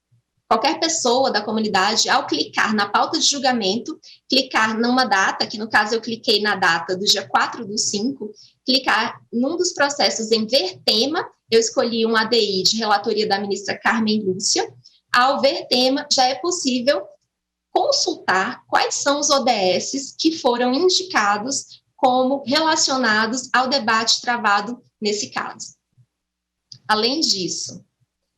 qualquer pessoa da comunidade, ao clicar na pauta de julgamento, clicar numa data, que no caso eu cliquei na data do dia 4/5, clicar num dos processos em ver tema, eu escolhi um ADI de relatoria da ministra Carmen Lúcia. Ao ver tema, já é possível consultar quais são os ODSs que foram indicados como relacionados ao debate travado nesse caso. Além disso,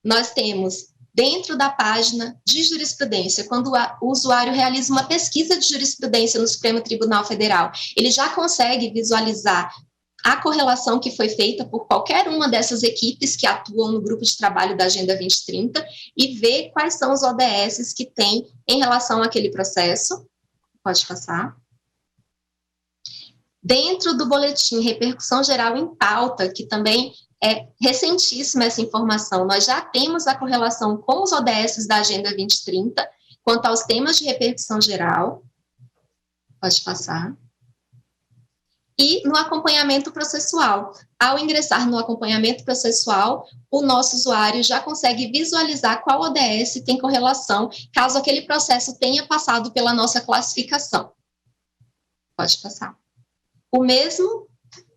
nós temos dentro da página de jurisprudência, quando o usuário realiza uma pesquisa de jurisprudência no Supremo Tribunal Federal, ele já consegue visualizar a correlação que foi feita por qualquer uma dessas equipes que atuam no grupo de trabalho da Agenda 2030 e ver quais são os ODSs que tem em relação àquele processo. Pode passar. Dentro do boletim Repercussão Geral em Pauta, que também é recentíssima essa informação, nós já temos a correlação com os ODSs da Agenda 2030 quanto aos temas de repercussão geral. Pode passar. E no acompanhamento processual. Ao ingressar no acompanhamento processual, o nosso usuário já consegue visualizar qual ODS tem correlação, caso aquele processo tenha passado pela nossa classificação. Pode passar. O mesmo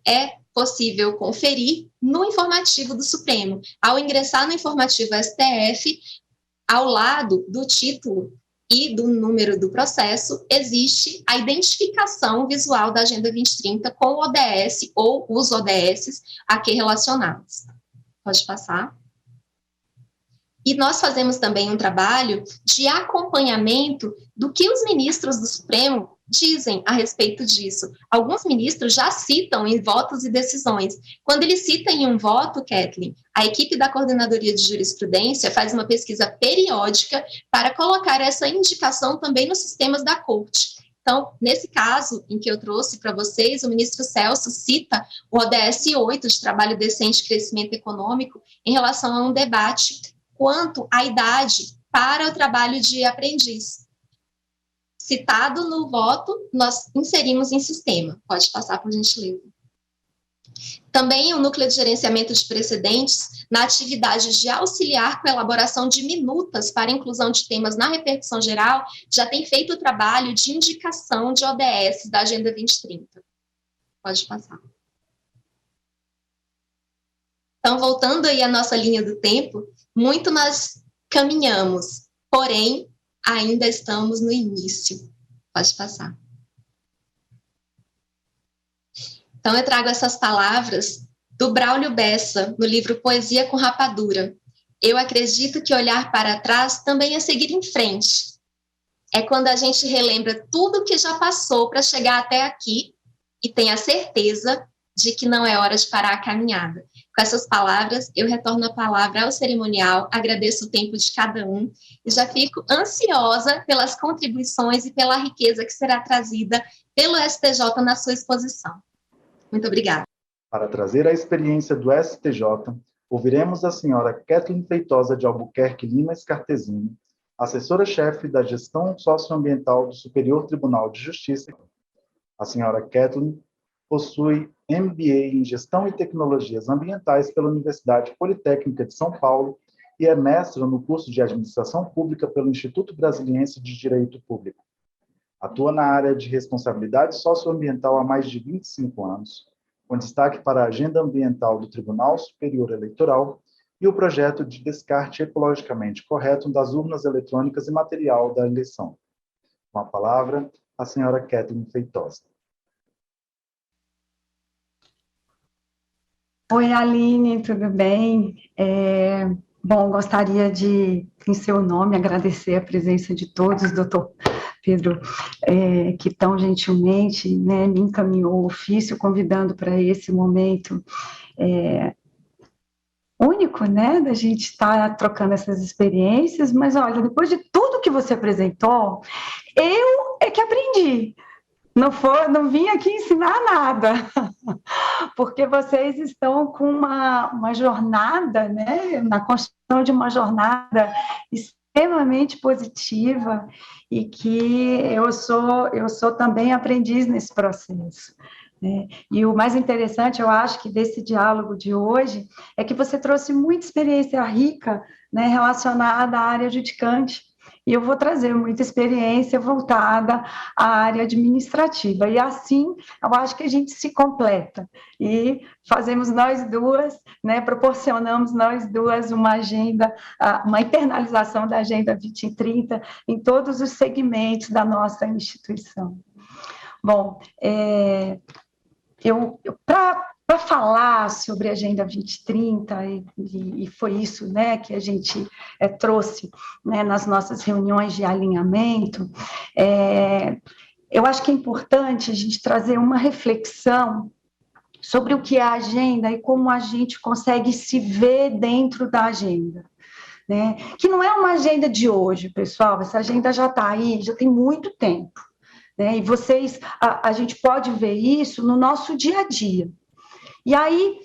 é possível conferir no informativo do Supremo. Ao ingressar no informativo STF, ao lado do título e do número do processo, existe a identificação visual da Agenda 2030 com o ODS ou os ODSs aqui relacionados. Pode passar. E nós fazemos também um trabalho de acompanhamento do que os ministros do Supremo dizem a respeito disso. Alguns ministros já citam em votos e decisões. Quando eles citam em um voto, Kathleen, a equipe da Coordenadoria de Jurisprudência faz uma pesquisa periódica para colocar essa indicação também nos sistemas da Corte. Então, nesse caso em que eu trouxe para vocês, o ministro Celso cita o ODS 8 de Trabalho Decente e Crescimento Econômico em relação a um debate quanto à idade para o trabalho de aprendiz. Citado no voto, nós inserimos em sistema. Pode passar, por gentileza. Também o Núcleo de Gerenciamento de Precedentes, na atividade de auxiliar com a elaboração de minutas para inclusão de temas na repercussão geral, já tem feito o trabalho de indicação de ODS da Agenda 2030. Pode passar. Então, voltando aí à nossa linha do tempo, muito nós caminhamos, porém, ainda estamos no início. Pode passar. Então, eu trago essas palavras do Braulio Bessa, no livro Poesia com Rapadura. Eu acredito que olhar para trás também é seguir em frente. É quando a gente relembra tudo que já passou para chegar até aqui e tem a certeza de que não é hora de parar a caminhada. Com essas palavras, eu retorno a palavra ao cerimonial, agradeço o tempo de cada um e já fico ansiosa pelas contribuições e pela riqueza que será trazida pelo STJ na sua exposição. Muito obrigada. Para trazer a experiência do STJ, ouviremos a senhora Kathleen Feitosa de Albuquerque Lima Escartesini, assessora-chefe da Gestão Socioambiental do Superior Tribunal de Justiça. A senhora Kathleen possui MBA em Gestão e Tecnologias Ambientais pela Universidade Politécnica de São Paulo e é mestra no curso de Administração Pública pelo Instituto Brasiliense de Direito Público. Atua na área de responsabilidade socioambiental há mais de 25 anos, com destaque para a Agenda Ambiental do Tribunal Superior Eleitoral e o projeto de descarte ecologicamente correto das urnas eletrônicas e material da eleição. Com a palavra, a senhora Kathleen Feitosa. Oi, Aline, tudo bem? Bom, gostaria de, em seu nome, agradecer a presença de todos, doutor Pedro, que tão gentilmente, né, me encaminhou o ofício, convidando para esse momento único, né, da gente estar trocando essas experiências, mas olha, depois de tudo que você apresentou, eu é que aprendi. Não vim aqui ensinar nada, porque vocês estão com uma jornada, né, na construção de uma jornada extremamente positiva e que eu sou também aprendiz nesse processo. Né? E o mais interessante, eu acho, que desse diálogo de hoje é que você trouxe muita experiência rica, né, relacionada à área judicante. E eu vou trazer muita experiência voltada à área administrativa. E assim, eu acho que a gente se completa. E fazemos nós duas, né, proporcionamos nós duas uma agenda, uma internalização da Agenda 2030 em todos os segmentos da nossa instituição. Bom, para falar sobre a Agenda 2030, e foi isso, né, que a gente trouxe, né, nas nossas reuniões de alinhamento, eu acho que é importante a gente trazer uma reflexão sobre o que é a agenda e como a gente consegue se ver dentro da agenda. Né? Que não é uma agenda de hoje, pessoal, essa agenda já está aí, já tem muito tempo. Né? E a gente pode ver isso no nosso dia a dia. E aí,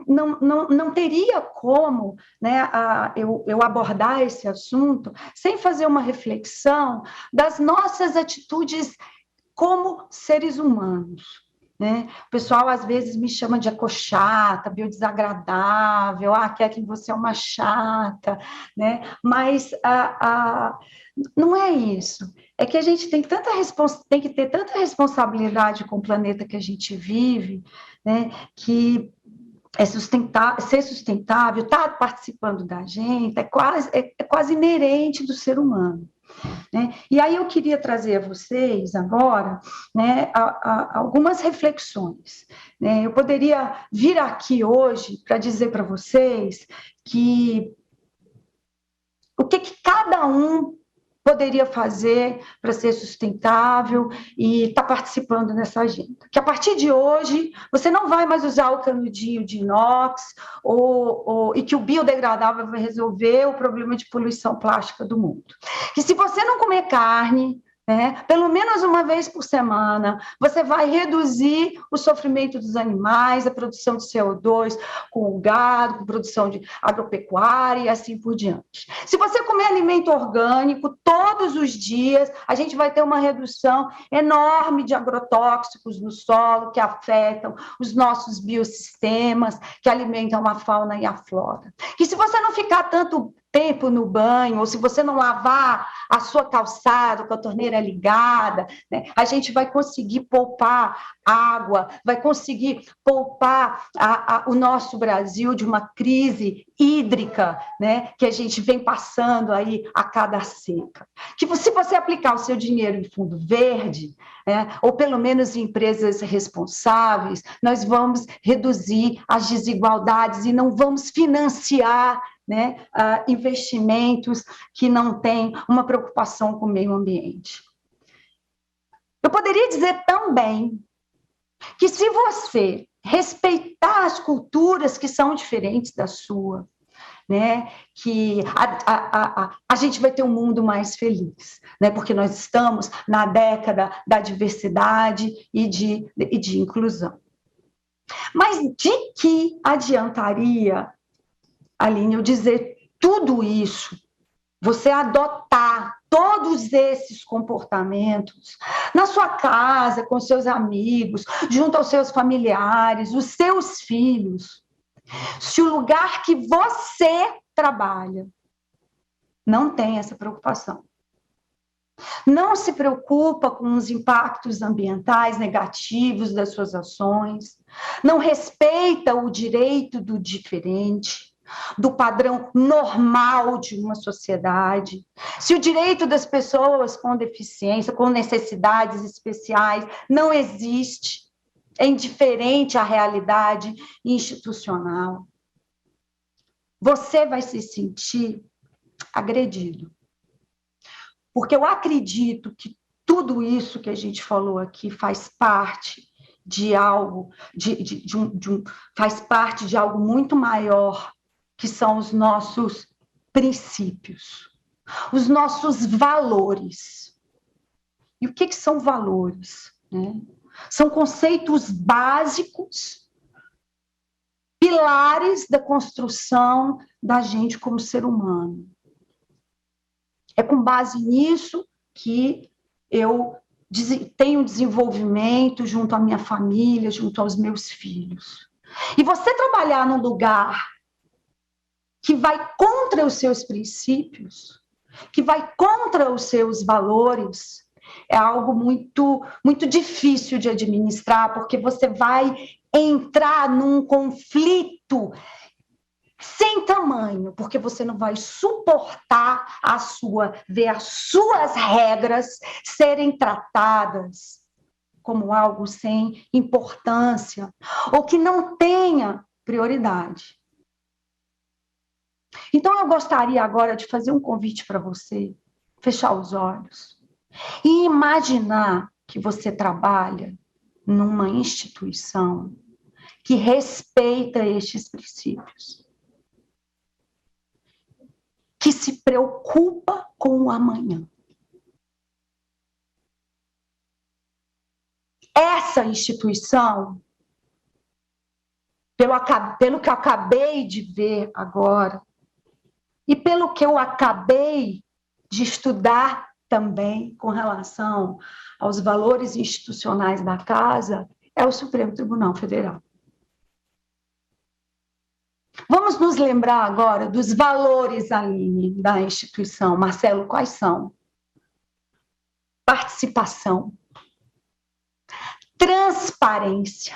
não teria como, né, eu abordar esse assunto sem fazer uma reflexão das nossas atitudes como seres humanos. Né? O pessoal, às vezes, me chama de ecochata, biodesagradável, Kathleen, você é uma chata, né? Mas não é isso. É que a gente tem que ter tanta responsabilidade com o planeta que a gente vive, né, que ser sustentável, estar participando da agenda, é quase inerente do ser humano. Né? E aí eu queria trazer a vocês agora, né, algumas reflexões. Né? Eu poderia vir aqui hoje para dizer para vocês que o que cada um poderia fazer para ser sustentável e estar participando nessa agenda. Que a partir de hoje, você não vai mais usar o canudinho de inox e que o biodegradável vai resolver o problema de poluição plástica do mundo. Que se você não comer carne, né, pelo menos uma vez por semana, você vai reduzir o sofrimento dos animais, a produção de CO2 com o gado, com produção de agropecuária e assim por diante. Se você comer alimento orgânico todos os dias, a gente vai ter uma redução enorme de agrotóxicos no solo que afetam os nossos biossistemas, que alimentam a fauna e a flora. E se você não ficar tanto tempo no banho, ou se você não lavar a sua calçada com a torneira ligada, né, a gente vai conseguir poupar água, vai conseguir poupar o nosso Brasil de uma crise hídrica, né, que a gente vem passando aí a cada seca. Que se você aplicar o seu dinheiro em fundo verde, ou pelo menos em empresas responsáveis, nós vamos reduzir as desigualdades e não vamos financiar, né, investimentos que não têm uma preocupação com o meio ambiente. Eu poderia dizer também que se você respeitar as culturas que são diferentes da sua, né, que a gente vai ter um mundo mais feliz, né, porque nós estamos na década da diversidade e de inclusão. Mas de que adiantaria, Aline, eu dizer tudo isso, você adotar todos esses comportamentos na sua casa, com seus amigos, junto aos seus familiares, os seus filhos, se o lugar que você trabalha não tem essa preocupação? Não se preocupa com os impactos ambientais negativos das suas ações, não respeita o direito do diferente, do padrão normal de uma sociedade, se o direito das pessoas com deficiência, com necessidades especiais não existe, é indiferente à realidade institucional, você vai se sentir agredido. Porque eu acredito que tudo isso que a gente falou aqui faz parte de algo, faz parte de algo muito maior, que são os nossos princípios, os nossos valores. E o que são valores, né? São conceitos básicos, pilares da construção da gente como ser humano. É com base nisso que eu tenho desenvolvimento junto à minha família, junto aos meus filhos. E você trabalhar num lugar que vai contra os seus princípios, que vai contra os seus valores, é algo muito, muito difícil de administrar, porque você vai entrar num conflito sem tamanho, porque você não vai suportar ver as suas regras serem tratadas como algo sem importância, ou que não tenha prioridade. Então, eu gostaria agora de fazer um convite para você, fechar os olhos e imaginar que você trabalha numa instituição que respeita estes princípios, que se preocupa com o amanhã. Essa instituição, pelo que eu acabei de ver agora, e pelo que eu acabei de estudar também com relação aos valores institucionais da casa, é o Supremo Tribunal Federal. Vamos nos lembrar agora dos valores, Aline, da instituição. Marcelo, quais são? Participação, transparência,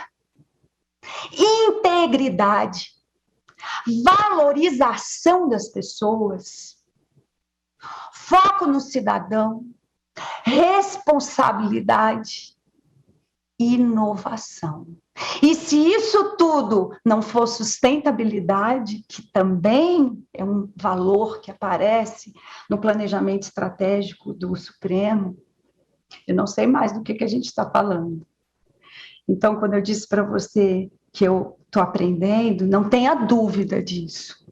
integridade, valorização das pessoas, foco no cidadão, responsabilidade e inovação. E se isso tudo não for sustentabilidade, que também é um valor que aparece no planejamento estratégico do Supremo, eu não sei mais do que a gente está falando. Então, quando eu disse para você que eu estou aprendendo, não tenha dúvida disso,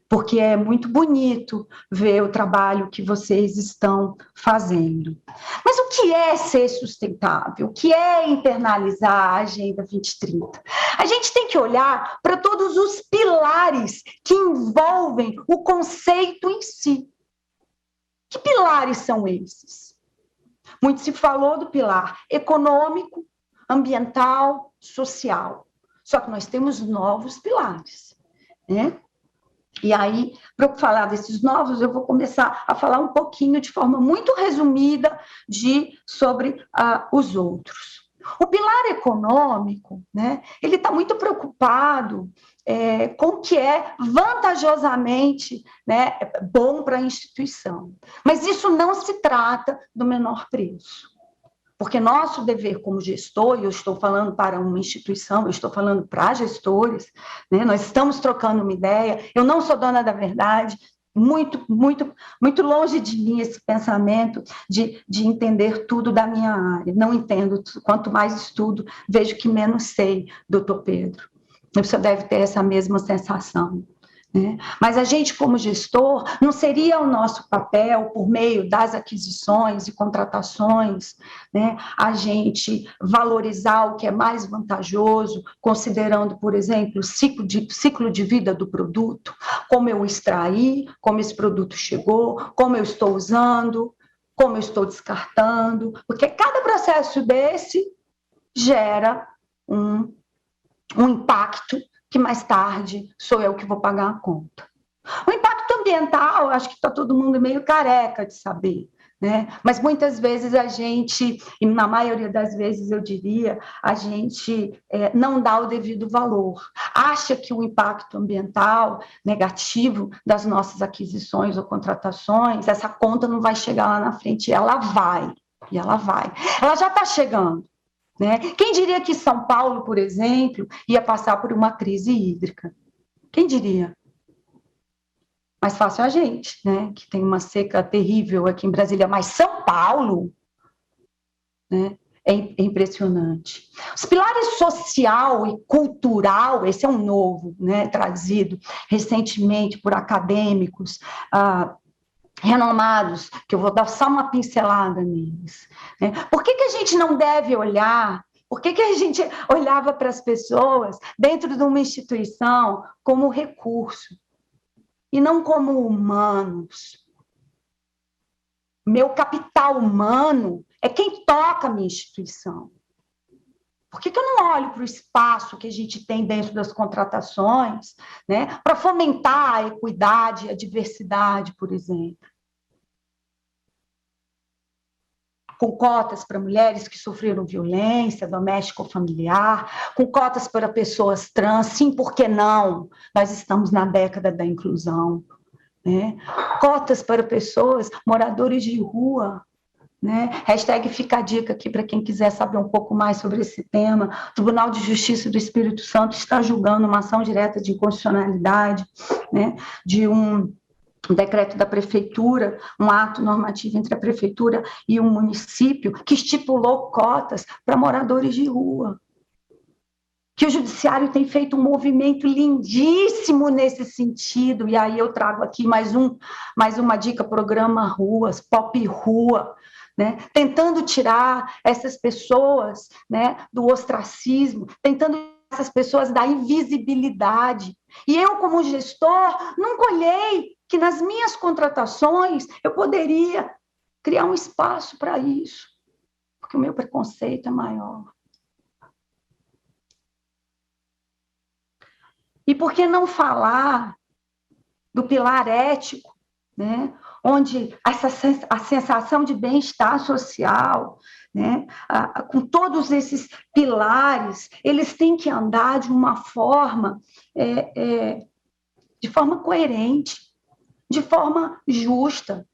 porque é muito bonito ver o trabalho que vocês estão fazendo. Mas o que é ser sustentável? O que é internalizar a Agenda 2030? A gente tem que olhar para todos os pilares que envolvem o conceito em si. Que pilares são esses? Muito se falou do pilar econômico, ambiental, social. Só que nós temos novos pilares, né? E aí, para eu falar desses novos, eu vou começar a falar um pouquinho, de forma muito resumida, sobre os outros. O pilar econômico, né, ele está muito preocupado com o que é vantajosamente, né, bom para a instituição. Mas isso não se trata do menor preço. Porque nosso dever como gestor, e eu estou falando para uma instituição, eu estou falando para gestores, né, nós estamos trocando uma ideia, eu não sou dona da verdade, muito longe de mim esse pensamento de entender tudo da minha área. Não entendo, quanto mais estudo, vejo que menos sei, doutor Pedro. Você deve ter essa mesma sensação. Né? Mas a gente, como gestor, não seria o nosso papel, por meio das aquisições e contratações, né, a gente valorizar o que é mais vantajoso, considerando, por exemplo, o ciclo de vida do produto, como eu extraí, como esse produto chegou, como eu estou usando, como eu estou descartando, porque cada processo desse gera um impacto que mais tarde sou eu que vou pagar a conta. O impacto ambiental, acho que está todo mundo meio careca de saber, né? Mas muitas vezes a gente, e na maioria das vezes eu diria, a gente não dá o devido valor. Acha que o impacto ambiental negativo das nossas aquisições ou contratações, essa conta não vai chegar lá na frente, e ela vai. Ela já está chegando. Né? Quem diria que São Paulo, por exemplo, ia passar por uma crise hídrica? Quem diria? Mais fácil a gente, né? Que tem uma seca terrível aqui em Brasília, mas São Paulo, né? É impressionante. Os pilares social e cultural, esse é um novo, né? Trazido recentemente por acadêmicos renomados, que eu vou dar só uma pincelada neles. Né? Por que a gente não deve olhar? Por que a gente olhava para as pessoas dentro de uma instituição como recurso e não como humanos? Meu capital humano é quem toca a minha instituição. Por que eu não olho para o espaço que a gente tem dentro das contratações, né, para fomentar a equidade e a diversidade, por exemplo? Com cotas para mulheres que sofreram violência doméstica ou familiar, com cotas para pessoas trans, sim, por que não? Nós estamos na década da inclusão. Né? Cotas para pessoas, moradores de rua, né? Hashtag fica a dica aqui para quem quiser saber um pouco mais sobre esse tema. O Tribunal de Justiça do Espírito Santo está julgando uma ação direta de inconstitucionalidade, né? De um decreto da prefeitura, um ato normativo entre a prefeitura e o município, que estipulou cotas para moradores de rua. Que o judiciário tem feito um movimento lindíssimo nesse sentido, e aí eu trago aqui mais uma dica, programa Ruas, Pop Rua, né? Tentando tirar essas pessoas, né, do ostracismo, tentando tirar essas pessoas da invisibilidade. E eu, como gestor, nunca olhei que nas minhas contratações eu poderia criar um espaço para isso, porque o meu preconceito é maior. E por que não falar do pilar ético, né? Onde a sensação de bem-estar social, né? Com todos esses pilares, eles têm que andar de uma forma, de forma coerente, de forma justa.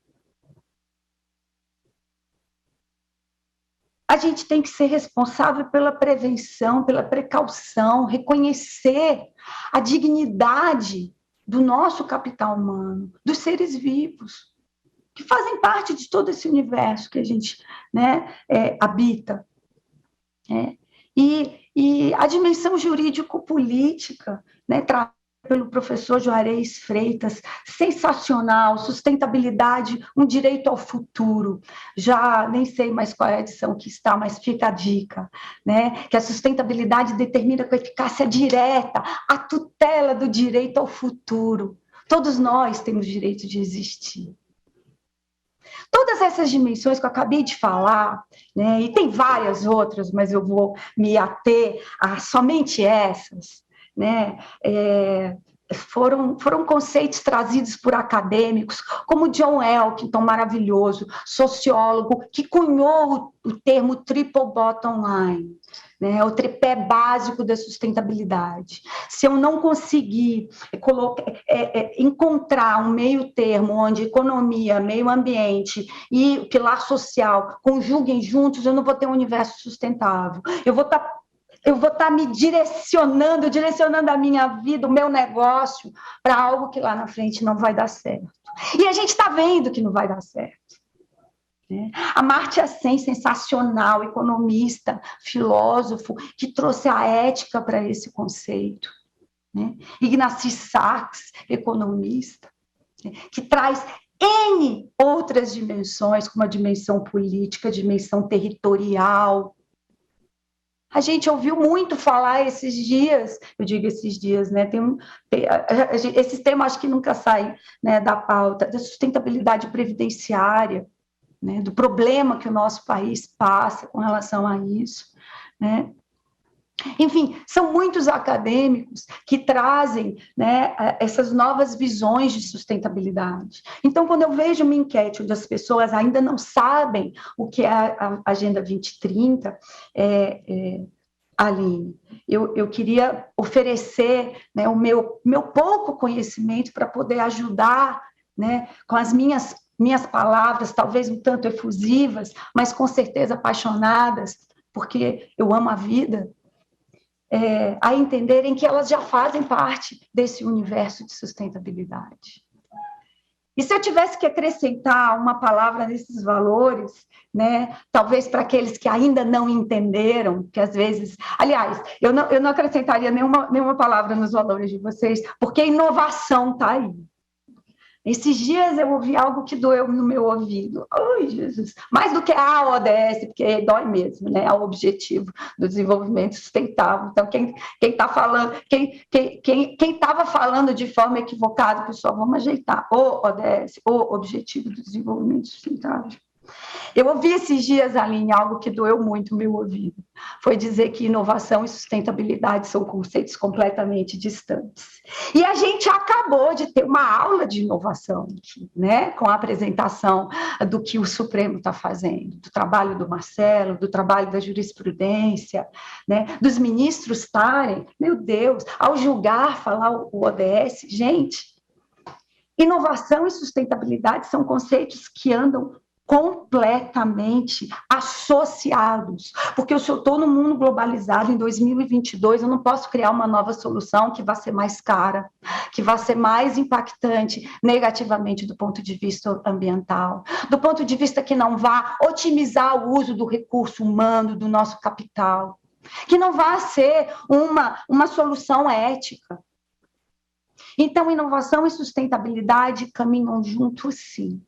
A gente tem que ser responsável pela prevenção, pela precaução, reconhecer a dignidade do nosso capital humano, dos seres vivos, que fazem parte de todo esse universo que a gente, né, habita. E a dimensão jurídico-política, né, pelo professor Juarez Freitas, sensacional, sustentabilidade, um direito ao futuro. Já nem sei mais qual é a edição que está, mas fica a dica, né? Que a sustentabilidade determina com eficácia direta a tutela do direito ao futuro. Todos nós temos direito de existir. Todas essas dimensões que eu acabei de falar, né, e tem várias outras, mas eu vou me ater a somente essas, né? foram conceitos trazidos por acadêmicos, como John Elkington, maravilhoso, sociólogo, que cunhou o termo triple bottom line, né, o tripé básico da sustentabilidade. Se eu não conseguir encontrar um meio termo onde economia, meio ambiente e pilar social conjuguem juntos, eu não vou ter um universo sustentável. Eu vou estar me direcionando a minha vida, o meu negócio, para algo que lá na frente não vai dar certo. E a gente está vendo que não vai dar certo. Amartya Sen, sensacional, economista, filósofo, que trouxe a ética para esse conceito. Ignasi Sachs, economista, que traz N outras dimensões, como a dimensão política, a dimensão territorial. A gente ouviu muito falar esses dias, eu digo esses dias, né? Esse tema acho que nunca sai, né, da pauta, da sustentabilidade previdenciária, né, do problema que o nosso país passa com relação a isso, né? Enfim, são muitos acadêmicos que trazem, né, essas novas visões de sustentabilidade. Então, quando eu vejo uma enquete onde as pessoas ainda não sabem o que é a Agenda 2030, Aline, eu queria oferecer, né, o meu pouco conhecimento para poder ajudar, né, com as minhas palavras, talvez um tanto efusivas, mas com certeza apaixonadas, porque eu amo a vida, a entenderem que elas já fazem parte desse universo de sustentabilidade. E se eu tivesse que acrescentar uma palavra nesses valores, né, talvez para aqueles que ainda não entenderam, que às vezes... Aliás, eu não acrescentaria nenhuma palavra nos valores de vocês, porque a inovação está aí. Esses dias eu ouvi algo que doeu no meu ouvido. Ai, Jesus! Mais do que a ODS, porque dói mesmo, né? É o objetivo do desenvolvimento sustentável. Então, quem está falando, quem estava falando de forma equivocada, pessoal, vamos ajeitar. O ODS, o Objetivo do Desenvolvimento Sustentável. Eu ouvi esses dias, Aline, algo que doeu muito no meu ouvido. Foi dizer que inovação e sustentabilidade são conceitos completamente distantes. E a gente acabou de ter uma aula de inovação, né, com a apresentação do que o Supremo está fazendo, do trabalho do Marcelo, do trabalho da jurisprudência, né, dos ministros estarem, meu Deus, ao julgar, falar o ODS. Gente, inovação e sustentabilidade são conceitos que andam completamente associados, porque se eu estou no mundo globalizado em 2022, eu não posso criar uma nova solução que vá ser mais cara, que vá ser mais impactante negativamente do ponto de vista ambiental, do ponto de vista que não vá otimizar o uso do recurso humano, do nosso capital, que não vá ser uma solução ética. Então, inovação e sustentabilidade caminham juntos, sim.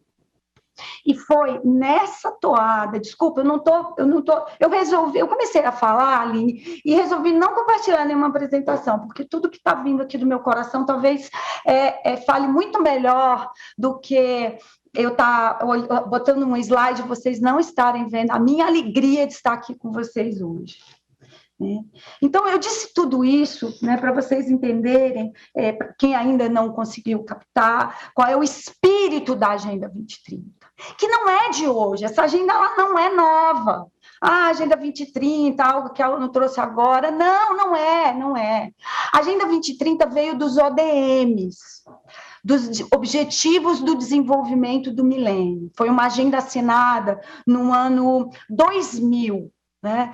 E foi nessa toada, desculpa, eu comecei a falar, Aline, e resolvi não compartilhar nenhuma apresentação, porque tudo que está vindo aqui do meu coração talvez fale muito melhor do que eu estar botando um slide e vocês não estarem vendo a minha alegria de estar aqui com vocês hoje. Então, eu disse tudo isso, né, para vocês entenderem, quem ainda não conseguiu captar, qual é o espírito da Agenda 2030, que não é de hoje, essa agenda ela não é nova. A Agenda 2030, algo que ela não trouxe agora, não é. A Agenda 2030 veio dos ODMs, dos Objetivos do Desenvolvimento do Milênio. Foi uma agenda assinada no ano 2000, né,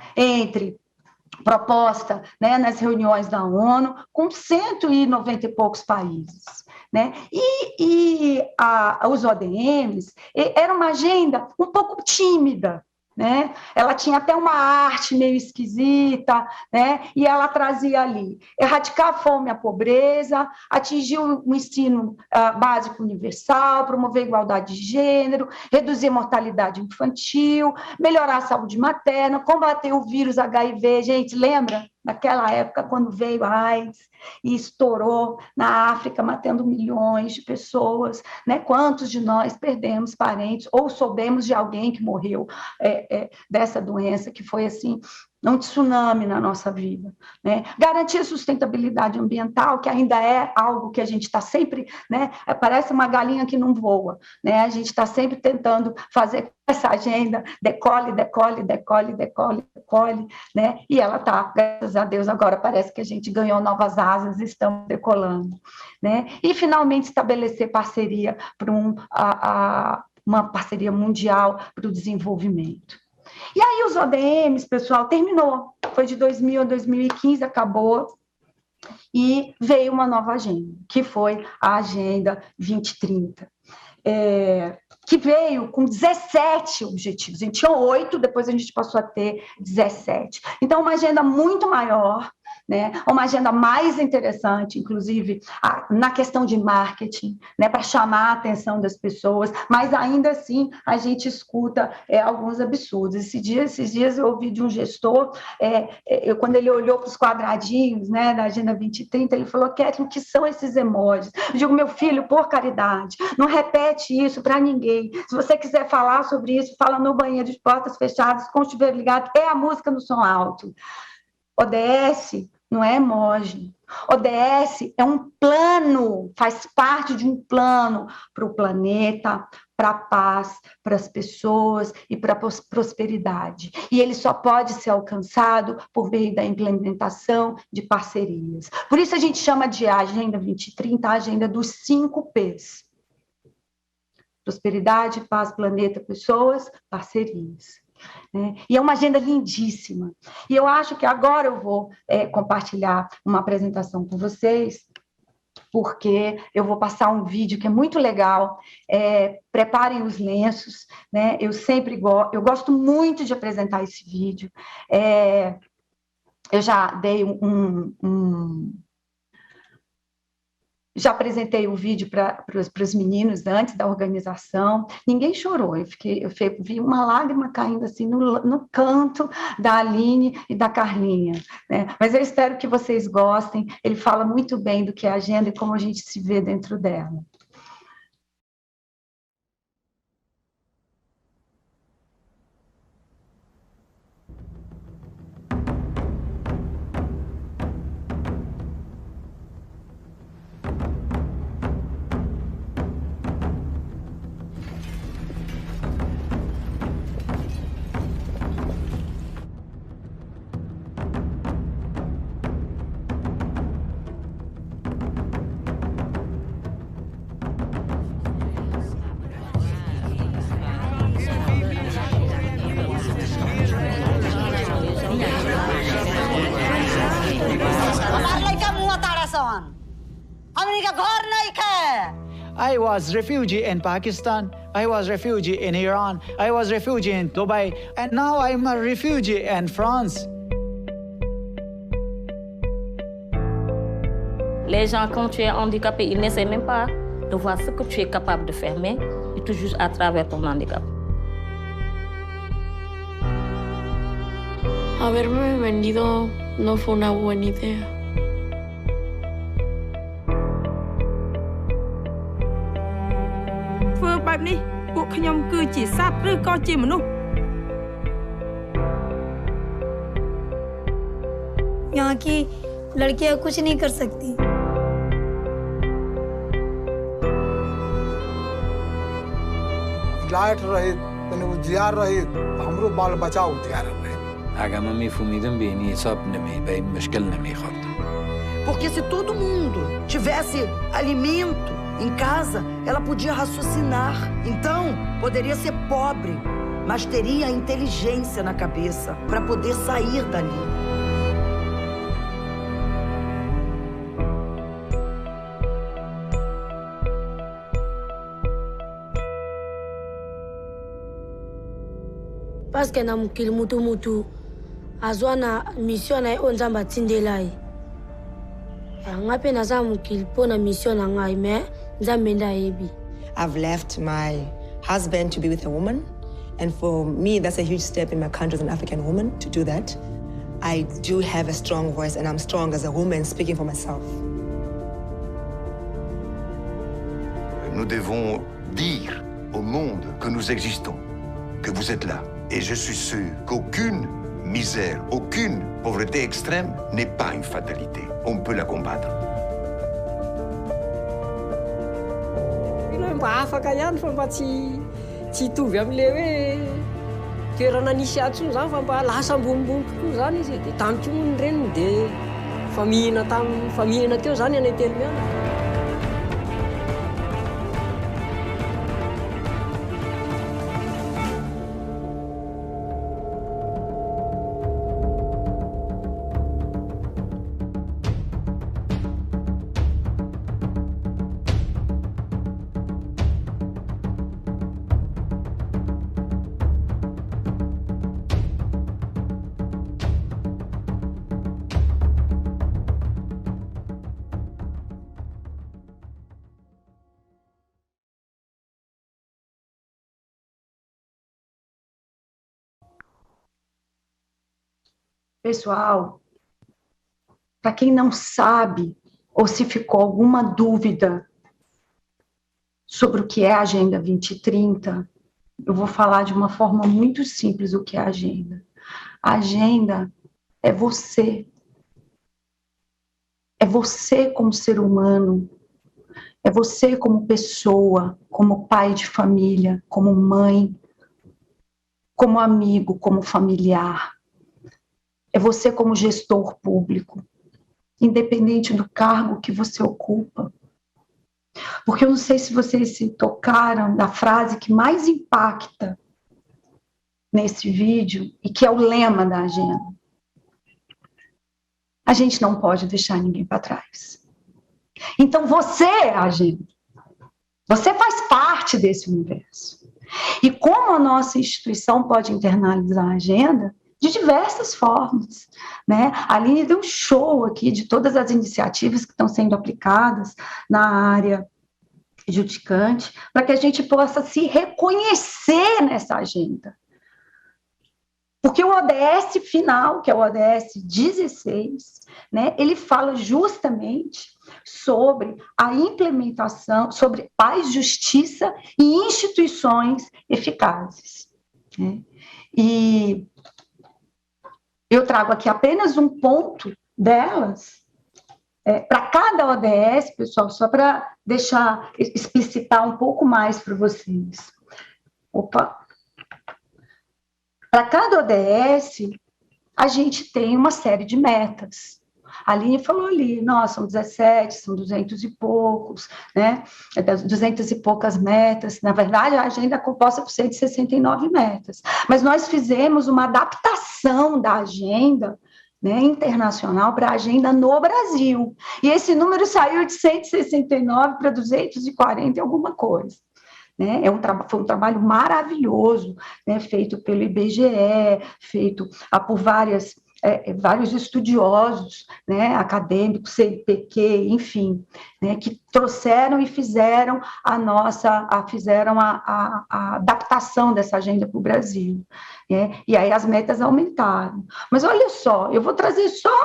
proposta, né, nas reuniões da ONU, com 190 e poucos países. Né? E os ODMs era uma agenda um pouco tímida, né? Ela tinha até uma arte meio esquisita, né? E ela trazia ali erradicar a fome e a pobreza, atingir um ensino básico universal, promover a igualdade de gênero, reduzir a mortalidade infantil, melhorar a saúde materna, combater o vírus HIV. Gente, lembra? Naquela época, quando veio a AIDS e estourou na África, matando milhões de pessoas, né? Quantos de nós perdemos parentes ou soubemos de alguém que morreu dessa doença, que foi assim um tsunami na nossa vida, né? Garantir a sustentabilidade ambiental, que ainda é algo que a gente está sempre, né? Parece uma galinha que não voa, né? A gente está sempre tentando fazer essa agenda decole, né? E ela está, graças a Deus, agora parece que a gente ganhou novas asas e estamos decolando, né? E finalmente estabelecer parceria para uma parceria mundial para o desenvolvimento. E aí os ODMs, pessoal, terminou. Foi de 2000 a 2015, acabou. E veio uma nova agenda, que foi a Agenda 2030. Que veio com 17 objetivos. A gente tinha 8, depois a gente passou a ter 17. Então, uma agenda muito maior, né? Uma agenda mais interessante, inclusive na questão de marketing, né? Para chamar a atenção das pessoas, mas ainda assim a gente escuta alguns absurdos. Esses dias eu ouvi de um gestor, quando ele olhou para os quadradinhos, né, da Agenda 2030, ele falou: Kathleen, o que são esses emojis? Eu digo: meu filho, por caridade, não repete isso para ninguém. Se você quiser falar sobre isso, fala no banheiro de portas fechadas, com o chuveiro ligado, a música no som alto. ODS não é emoji. ODS é um plano, faz parte de um plano para o planeta, para a paz, para as pessoas e para a prosperidade. E ele só pode ser alcançado por meio da implementação de parcerias. Por isso a gente chama de Agenda 2030 a agenda dos 5 P's. Prosperidade, paz, planeta, pessoas, parcerias. E é uma agenda lindíssima. E eu acho que agora eu vou compartilhar uma apresentação com vocês, porque eu vou passar um vídeo que é muito legal. Preparem os lenços, né? Eu gosto muito de apresentar esse vídeo. Eu já dei já apresentei o vídeo para os meninos antes da organização. Ninguém chorou. Eu vi uma lágrima caindo assim no canto da Aline e da Carlinha, né? Mas eu espero que vocês gostem. Ele fala muito bem do que é a agenda e como a gente se vê dentro dela. I was refugee in Pakistan, I was refugee in Iran, I was refugee in Dubai, and now I'm a refugee in France. Les gens, quand tu es handicapé, ils n'essaient même pas de voir ce que tu es capable de faire, mais ils te jugent à travers ton handicap. Haberme vendido no fue una buena idea. यहाँ की लड़कियां कुछ नहीं कर सकती। लाइट रही उजियार रही हमरो बाल बचा उजियार रही. Agama mifumidam bini sabnami bem mashkalnami kharta. Porque se todo mundo tivesse alimento em casa, ela podia raciocinar. Então, poderia ser pobre, mas teria inteligência na cabeça para poder sair dali. Parce que na mukil mutu azwana mission na onza batsindelai. Ngape na za mukil pona mission na ngai me nzambe ndayebi. I've left my husband to be with a woman, and for me that's a huge step in my country as an African woman to do that. I do have a strong voice and I'm strong as a woman speaking for myself. Nous devons dire au monde que nous existons, que vous êtes là. Et je suis sûr qu'aucune misère, aucune pauvreté extrême n'est pas une fatalité. On peut la combattre. Mba afaka ihany fa mba tsy hitovy amin'le hoe toerana nisy ato tsony zany fa mba lasa ambonimbony kokoa zany izy dia tamiko moa ny reniny dia fa mihina teo zany any Telomiana. Pessoal, para quem não sabe ou se ficou alguma dúvida sobre o que é a Agenda 2030, eu vou falar de uma forma muito simples o que é a agenda. A agenda é você. É você como ser humano. É você como pessoa, como pai de família, como mãe, como amigo, como familiar. É você como gestor público, independente do cargo que você ocupa. Porque eu não sei se vocês se tocaram da frase que mais impacta nesse vídeo e que é o lema da agenda. A gente não pode deixar ninguém para trás. Então você é a agenda. Você faz parte desse universo. E como a nossa instituição pode internalizar a agenda? De diversas formas, né? A Aline deu um show aqui de todas as iniciativas que estão sendo aplicadas na área judicante, para que a gente possa se reconhecer nessa agenda. Porque o ODS final, que é o ODS 16, né, ele fala justamente sobre a implementação, sobre paz, justiça e instituições eficazes, né? E eu trago aqui apenas um ponto delas, para cada ODS, pessoal, só para deixar, explicitar um pouco mais para vocês. Opa! Para cada ODS, a gente tem uma série de metas. A Aline falou ali, nossa, são 17, são 200 e poucos, né? 200 e poucas metas. Na verdade, a agenda é composta por 169 metas. Mas nós fizemos uma adaptação da agenda, né, internacional para a agenda no Brasil. E esse número saiu de 169 para 240 e alguma coisa. Né? Foi um trabalho maravilhoso, né, feito pelo IBGE, feito por vários estudiosos, né, acadêmicos, CNPq, enfim, né, que trouxeram e fizeram a adaptação dessa agenda para o Brasil, né? E aí as metas aumentaram. Mas olha só, eu vou trazer só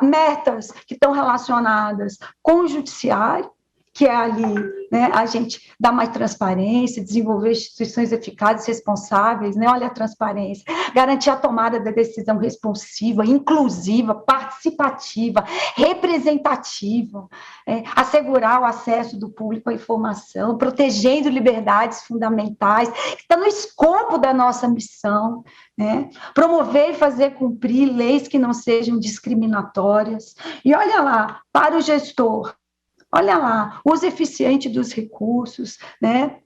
metas que estão relacionadas com o judiciário, que é ali, né, a gente dar mais transparência, desenvolver instituições eficazes, responsáveis, né, olha a transparência, garantir a tomada da decisão responsiva, inclusiva, participativa, representativa, assegurar o acesso do público à informação, protegendo liberdades fundamentais, que está no escopo da nossa missão, né, promover e fazer cumprir leis que não sejam discriminatórias. E olha lá, para o gestor, olha lá, uso eficiente dos recursos, né?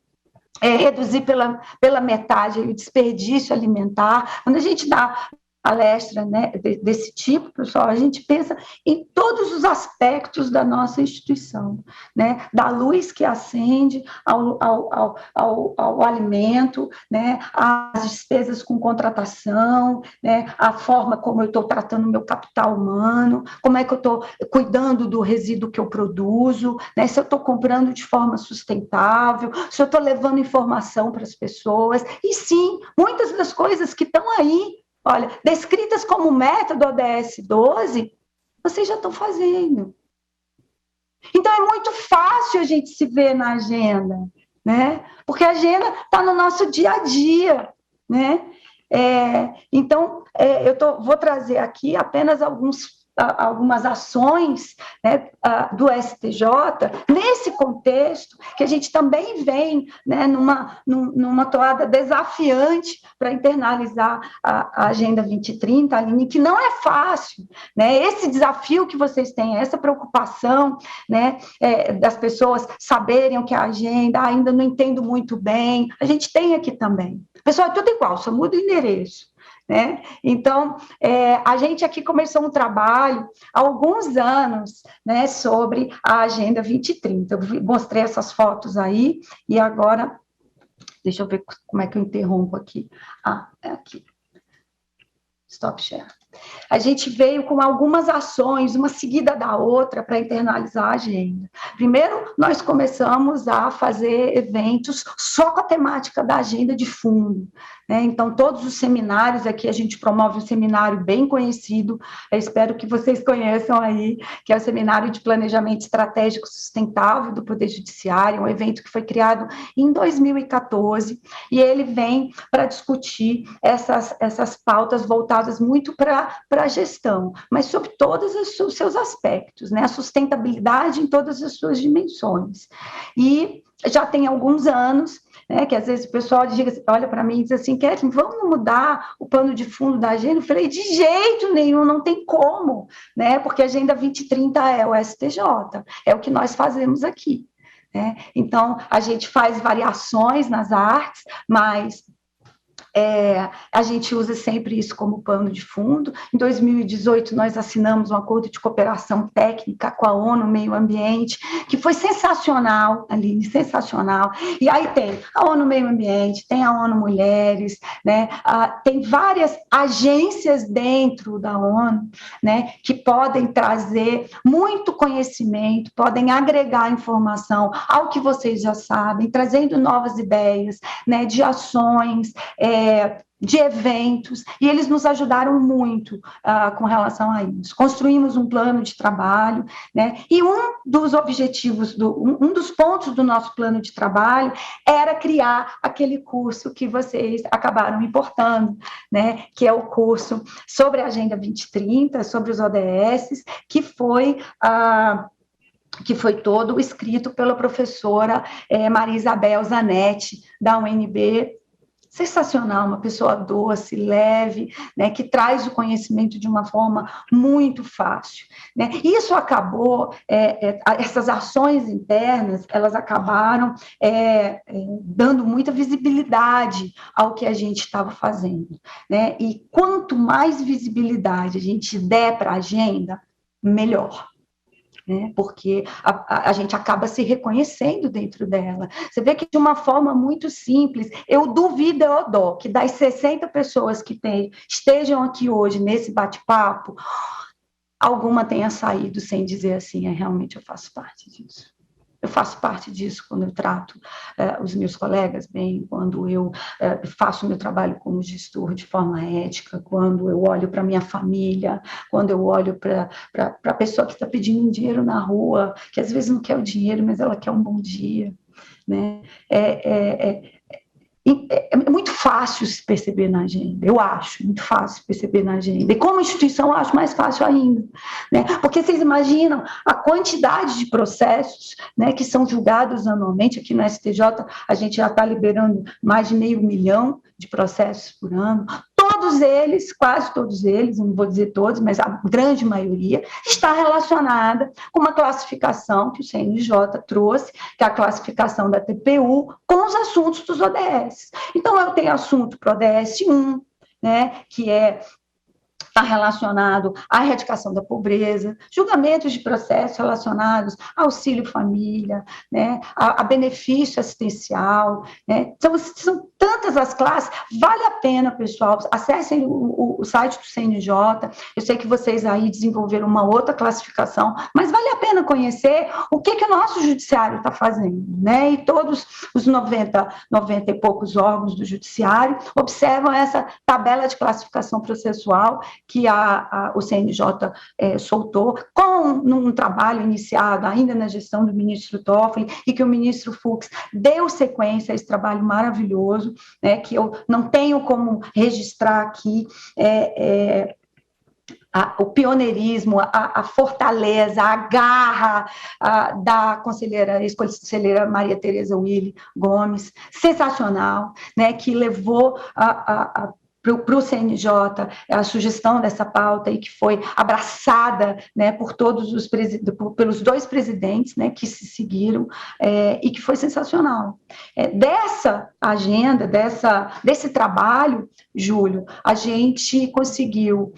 Reduzir pela metade o desperdício alimentar. Quando a gente dá palestra, né, desse tipo, pessoal, a gente pensa em todos os aspectos da nossa instituição, né, da luz que acende ao alimento, né, as despesas com contratação, né, a forma como eu estou tratando o meu capital humano, como é que eu estou cuidando do resíduo que eu produzo, né, se eu estou comprando de forma sustentável, se eu estou levando informação para as pessoas, e sim, muitas das coisas que estão aí, olha, descritas como método ODS 12, vocês já estão fazendo. Então, é muito fácil a gente se ver na agenda, né? Porque a agenda está no nosso dia a dia, né? Então, vou trazer aqui apenas algumas ações, né, do STJ, nesse contexto, que a gente também vem, né, numa toada desafiante para internalizar a Agenda 2030, Aline, que não é fácil, né? Esse desafio que vocês têm, essa preocupação, né, das pessoas saberem o que é a agenda, ainda não entendo muito bem, a gente tem aqui também. Pessoal, é tudo igual, só muda o endereço. Né? Então, a gente aqui começou um trabalho há alguns anos, né, sobre a Agenda 2030. Eu mostrei essas fotos aí, e agora, deixa eu ver como é que eu interrompo aqui. É aqui. Stop share. A gente veio com algumas ações, uma seguida da outra, para internalizar a agenda. Primeiro, nós começamos a fazer eventos só com a temática da agenda de fundo, né? Então, todos os seminários aqui, a gente promove um seminário bem conhecido, eu espero que vocês conheçam aí, que é o Seminário de Planejamento Estratégico Sustentável do Poder Judiciário, um evento que foi criado em 2014, e ele vem para discutir essas pautas voltadas muito para a gestão, mas sobre todos os seus aspectos, né? A sustentabilidade em todas as suas dimensões. E já tem alguns anos, né, que às vezes o pessoal olha para mim e diz assim, Kathleen, vamos mudar o pano de fundo da agenda? Eu falei, de jeito nenhum, não tem como, né? Porque a Agenda 2030 é o STJ, é o que nós fazemos aqui, né? Então, a gente faz variações nas artes, mas a gente usa sempre isso como pano de fundo. Em 2018, nós assinamos um acordo de cooperação técnica com a ONU Meio Ambiente, que foi sensacional, Aline, sensacional. E aí tem a ONU Meio Ambiente, tem a ONU Mulheres, né? Tem várias agências dentro da ONU, né, que podem trazer muito conhecimento, podem agregar informação ao que vocês já sabem, trazendo novas ideias, né, de ações, de eventos, e eles nos ajudaram muito com relação a isso. Construímos um plano de trabalho, né, e um dos objetivos, um dos pontos do nosso plano de trabalho era criar aquele curso que vocês acabaram importando, né, que é o curso sobre a Agenda 2030, sobre os ODS, que foi todo escrito pela professora Maria Isabel Zanetti, da UNB, sensacional, uma pessoa doce, leve, né, que traz o conhecimento de uma forma muito fácil, né? Isso acabou, essas ações internas, elas acabaram dando muita visibilidade ao que a gente estava fazendo, né? E quanto mais visibilidade a gente der para a agenda, melhor. Né, porque a gente acaba se reconhecendo dentro dela. Você vê que de uma forma muito simples, eu duvido, Eudó, que das 60 pessoas que estejam aqui hoje nesse bate-papo, alguma tenha saído sem dizer assim, realmente eu faço parte disso. Eu faço parte disso quando eu trato os meus colegas bem, quando eu faço o meu trabalho como gestor de forma ética, quando eu olho para a minha família, quando eu olho para a pessoa que está pedindo dinheiro na rua, que às vezes não quer o dinheiro, mas ela quer um bom dia, né? É muito fácil se perceber na agenda, eu acho, muito fácil perceber na agenda. E como instituição, eu acho mais fácil ainda, né? Porque vocês imaginam a quantidade de processos, né, que são julgados anualmente. Aqui no STJ, a gente já está liberando mais de 500 mil de processos por ano. Todos eles, quase todos eles, não vou dizer todos, mas a grande maioria, está relacionada com uma classificação que o CNJ trouxe, que é a classificação da TPU, com os assuntos dos ODS. Então, eu tenho assunto para o ODS 1, né, que está relacionado à erradicação da pobreza, julgamentos de processos relacionados a auxílio família, né, a benefício assistencial, né, são tantas as classes, vale a pena, pessoal, acessem o site do CNJ, eu sei que vocês aí desenvolveram uma outra classificação, mas vale a pena conhecer o que o nosso judiciário está fazendo, né, e todos os 90 e poucos órgãos do judiciário observam essa tabela de classificação processual, que o CNJ soltou, num trabalho iniciado ainda na gestão do ministro Toffoli, e que o ministro Fux deu sequência a esse trabalho maravilhoso, né, que eu não tenho como registrar aqui, o pioneirismo, a fortaleza, a garra da ex-conselheira Maria Tereza Willy Gomes, sensacional, né, que levou para o CNJ a sugestão dessa pauta, e que foi abraçada, né, pelos 2 presidentes, né, que se seguiram, e que foi sensacional. Dessa agenda, desse trabalho, Júlio, a gente conseguiu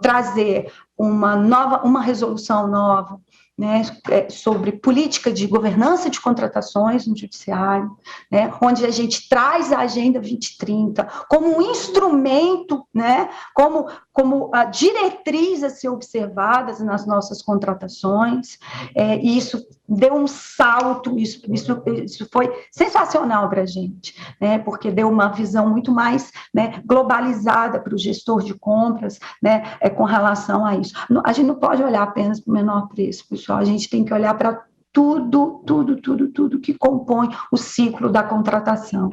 trazer uma resolução nova, né, sobre política de governança de contratações no judiciário, né, onde a gente traz a Agenda 2030 como um instrumento, né, como a diretriz a ser observada nas nossas contratações, e isso deu um salto, isso foi sensacional para a gente, né, porque deu uma visão muito mais, né, globalizada para o gestor de compras, né, com relação a isso. A gente não pode olhar apenas para o menor preço, pessoal, a gente tem que olhar para tudo que compõe o ciclo da contratação,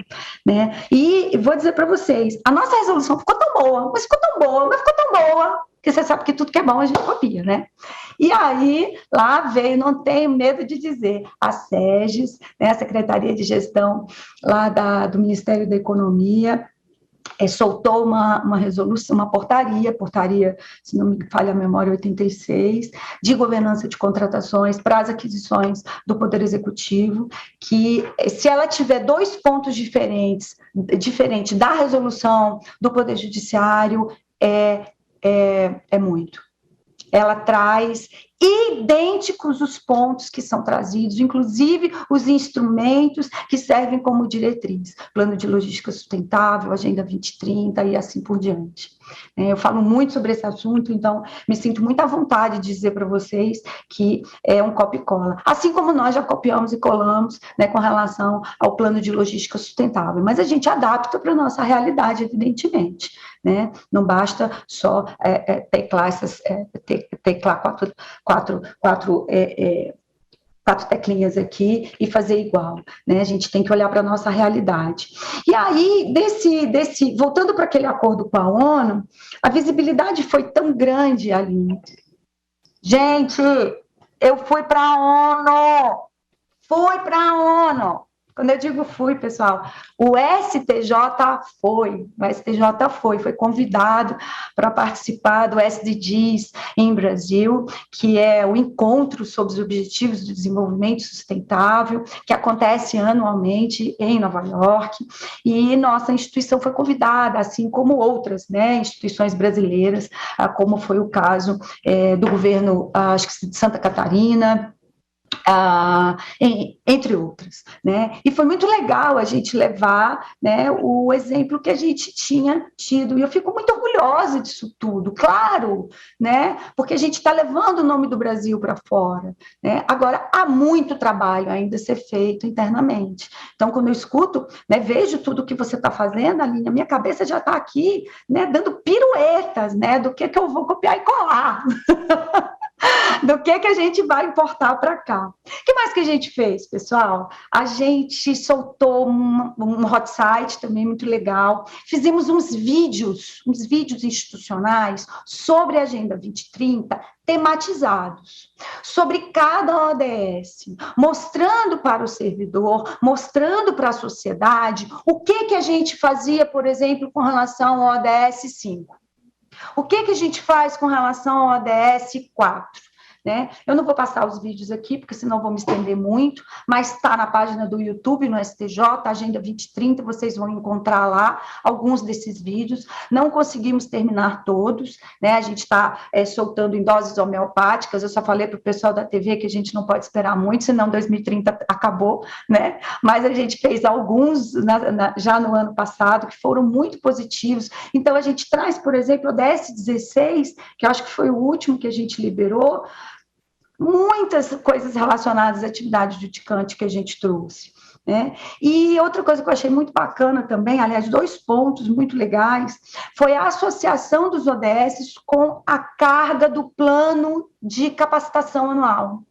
né? E vou dizer para vocês, a nossa resolução ficou tão boa, mas ficou tão boa, que você sabe que tudo que é bom a gente copia, né? E aí, lá veio, não tenho medo de dizer, a SEGES, né, a Secretaria de Gestão lá do Ministério da Economia, soltou uma resolução, uma portaria, se não me falha a memória, 86, de governança de contratações para as aquisições do Poder Executivo, que se ela tiver 2 pontos diferente da resolução do Poder Judiciário, é muito. Ela traz idênticos os pontos que são trazidos, inclusive os instrumentos que servem como diretriz, plano de logística sustentável, Agenda 2030 e assim por diante. Eu falo muito sobre esse assunto, então me sinto muito à vontade de dizer para vocês que é um copia e cola, assim como nós já copiamos e colamos, né, com relação ao plano de logística sustentável, mas a gente adapta para a nossa realidade, evidentemente, né? Não basta só teclar quatro teclinhas aqui e fazer igual, né? A gente tem que olhar para a nossa realidade. E aí, voltando para aquele acordo com a ONU, a visibilidade foi tão grande ali. Gente, eu fui para a ONU. Quando eu digo fui, pessoal, o STJ foi convidado para participar do SDGs em Brasil, que é o encontro sobre os Objetivos do Desenvolvimento Sustentável, que acontece anualmente em Nova York, e nossa instituição foi convidada, assim como outras, né, instituições brasileiras, como foi o caso do governo, acho que de Santa Catarina, entre outras, né? E foi muito legal a gente levar, né, o exemplo que a gente tinha tido, e eu fico muito orgulhosa disso tudo, claro, né? Porque a gente está levando o nome do Brasil para fora, né? Agora, há muito trabalho ainda a ser feito internamente. Então, quando eu escuto, né, vejo tudo que você está fazendo, Aline, a minha cabeça já está aqui, né, dando piruetas, né, do que eu vou copiar e colar. Do que a gente vai importar para cá. O que mais que a gente fez, pessoal? A gente soltou um hot site também muito legal, fizemos uns vídeos institucionais sobre a Agenda 2030, tematizados, sobre cada ODS, mostrando para o servidor, mostrando para a sociedade o que a gente fazia, por exemplo, com relação ao ODS 5. O que a gente faz com relação ao ODS 4? Né? Eu não vou passar os vídeos aqui, porque senão vou me estender muito, mas está na página do YouTube, no STJ, Agenda 2030, vocês vão encontrar lá alguns desses vídeos. Não conseguimos terminar todos, né? A gente está soltando em doses homeopáticas, eu só falei para o pessoal da TV que a gente não pode esperar muito, senão 2030 acabou, né? Mas a gente fez alguns já no ano passado, que foram muito positivos. Então, a gente traz, por exemplo, o ODS 16, que eu acho que foi o último que a gente liberou, muitas coisas relacionadas à atividade juticante que a gente trouxe. né? E outra coisa que eu achei muito bacana também, aliás, 2 pontos muito legais, foi a associação dos ODS com a carga do plano de capacitação anual.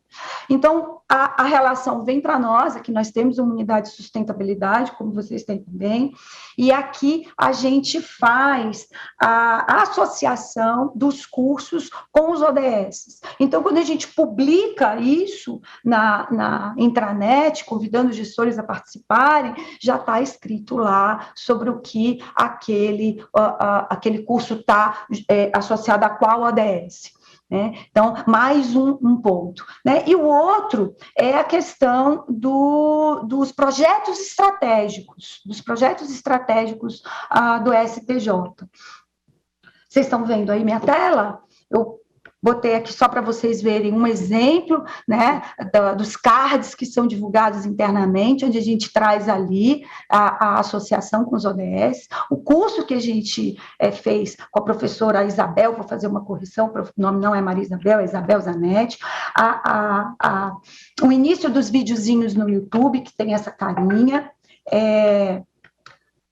Então, a relação vem para nós, aqui nós temos uma unidade de sustentabilidade, como vocês têm também, e aqui a gente faz a associação dos cursos com os ODS. Então, quando a gente publica isso na intranet, convidando os gestores a participarem, já está escrito lá sobre o que aquele curso está associado a qual ODS. Né? Então, mais um ponto. Né? E o outro é a questão dos projetos estratégicos, do STJ. Vocês estão vendo aí minha tela? Eu botei aqui só para vocês verem um exemplo, né, dos cards que são divulgados internamente, onde a gente traz ali a associação com os ODS, o curso que a gente fez com a professora Isabel, vou fazer uma correção, o nome não é Maria Isabel, é Isabel Zanetti, o início dos videozinhos no YouTube, que tem essa carinha,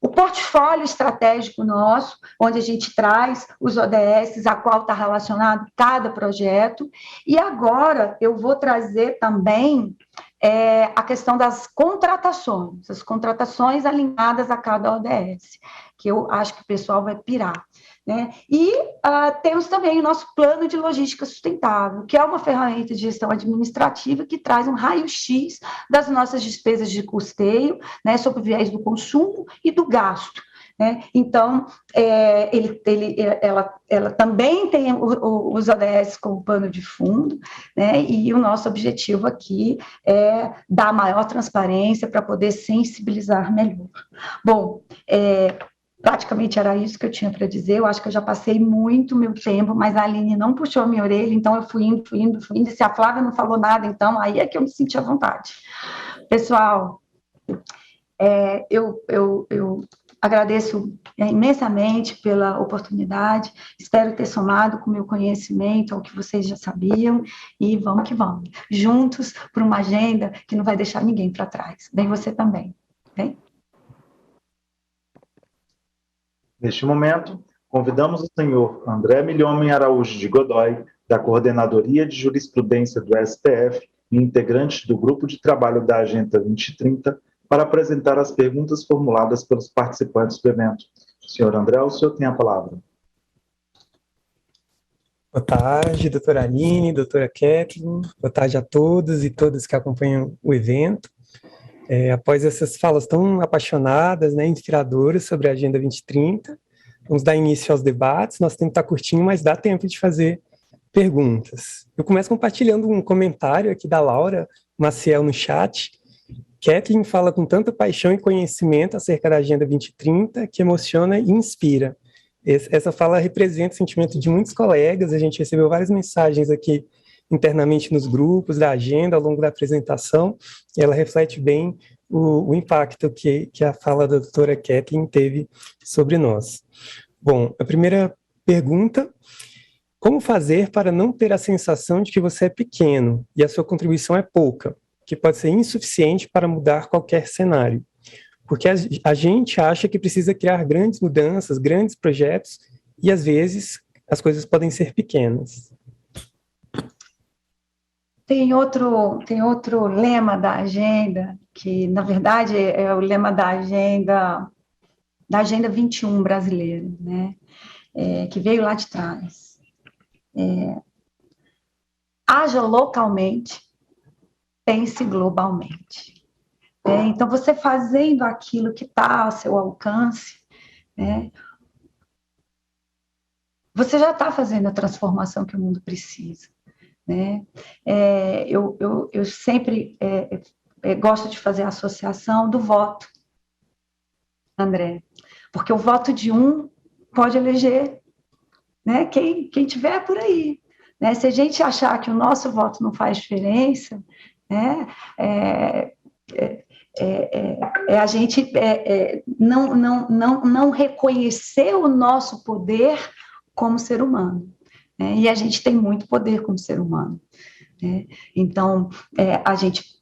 o portfólio estratégico nosso, onde a gente traz os ODS, a qual está relacionado cada projeto, e agora eu vou trazer também a questão das contratações, as contratações alinhadas a cada ODS, que eu acho que o pessoal vai pirar. Né? E temos também o nosso plano de logística sustentável, que é uma ferramenta de gestão administrativa que traz um raio-x das nossas despesas de custeio, né, sob o viés do consumo e do gasto. Né? Então, ela também tem os ODS como pano de fundo, né? E o nosso objetivo aqui é dar maior transparência para poder sensibilizar melhor. Bom, praticamente era isso que eu tinha para dizer. Eu acho que eu já passei muito meu tempo, mas a Aline não puxou a minha orelha, então eu fui indo. E se a Flávia não falou nada, então aí é que eu me senti à vontade. Pessoal, eu agradeço imensamente pela oportunidade, espero ter somado com o meu conhecimento ao que vocês já sabiam, e vamos que vamos, juntos por uma agenda que não vai deixar ninguém para trás, bem você também, bem? Neste momento, convidamos o senhor André Milhomem Araújo de Godoy, da Coordenadoria de Jurisprudência do STF e integrante do Grupo de Trabalho da Agenda 2030, para apresentar as perguntas formuladas pelos participantes do evento. Senhor André, o senhor tem a palavra. Boa tarde, doutora Aline, doutora Kathleen, boa tarde a todos e todas que acompanham o evento. Após essas falas tão apaixonadas, né, inspiradoras sobre a Agenda 2030, vamos dar início aos debates. Nosso tempo está curtinho, mas dá tempo de fazer perguntas. Eu começo compartilhando um comentário aqui da Laura Maciel no chat. Kathleen fala com tanta paixão e conhecimento acerca da Agenda 2030 que emociona e inspira. Essa fala representa o sentimento de muitos colegas. A gente recebeu várias mensagens aqui internamente nos grupos da agenda ao longo da apresentação, e ela reflete bem o impacto que a fala da doutora Kathleen teve sobre nós. Bom, a primeira pergunta: como fazer para não ter a sensação de que você é pequeno e a sua contribuição é pouca, que pode ser insuficiente para mudar qualquer cenário? Porque a gente acha que precisa criar grandes mudanças, grandes projetos, e às vezes as coisas podem ser pequenas. Tem outro lema da agenda, que na verdade é o lema da agenda 21 brasileira, né? Que veio lá de trás. Haja localmente, pense globalmente. Então, você fazendo aquilo que está ao seu alcance, né, você já está fazendo a transformação que o mundo precisa. Né? Eu sempre gosto de fazer a associação do voto, André, porque o voto de um pode eleger, né, quem tiver por aí. Né? Se a gente achar que o nosso voto não faz diferença, né, a gente não reconhecer o nosso poder como ser humano. E a gente tem muito poder como ser humano. né? Então,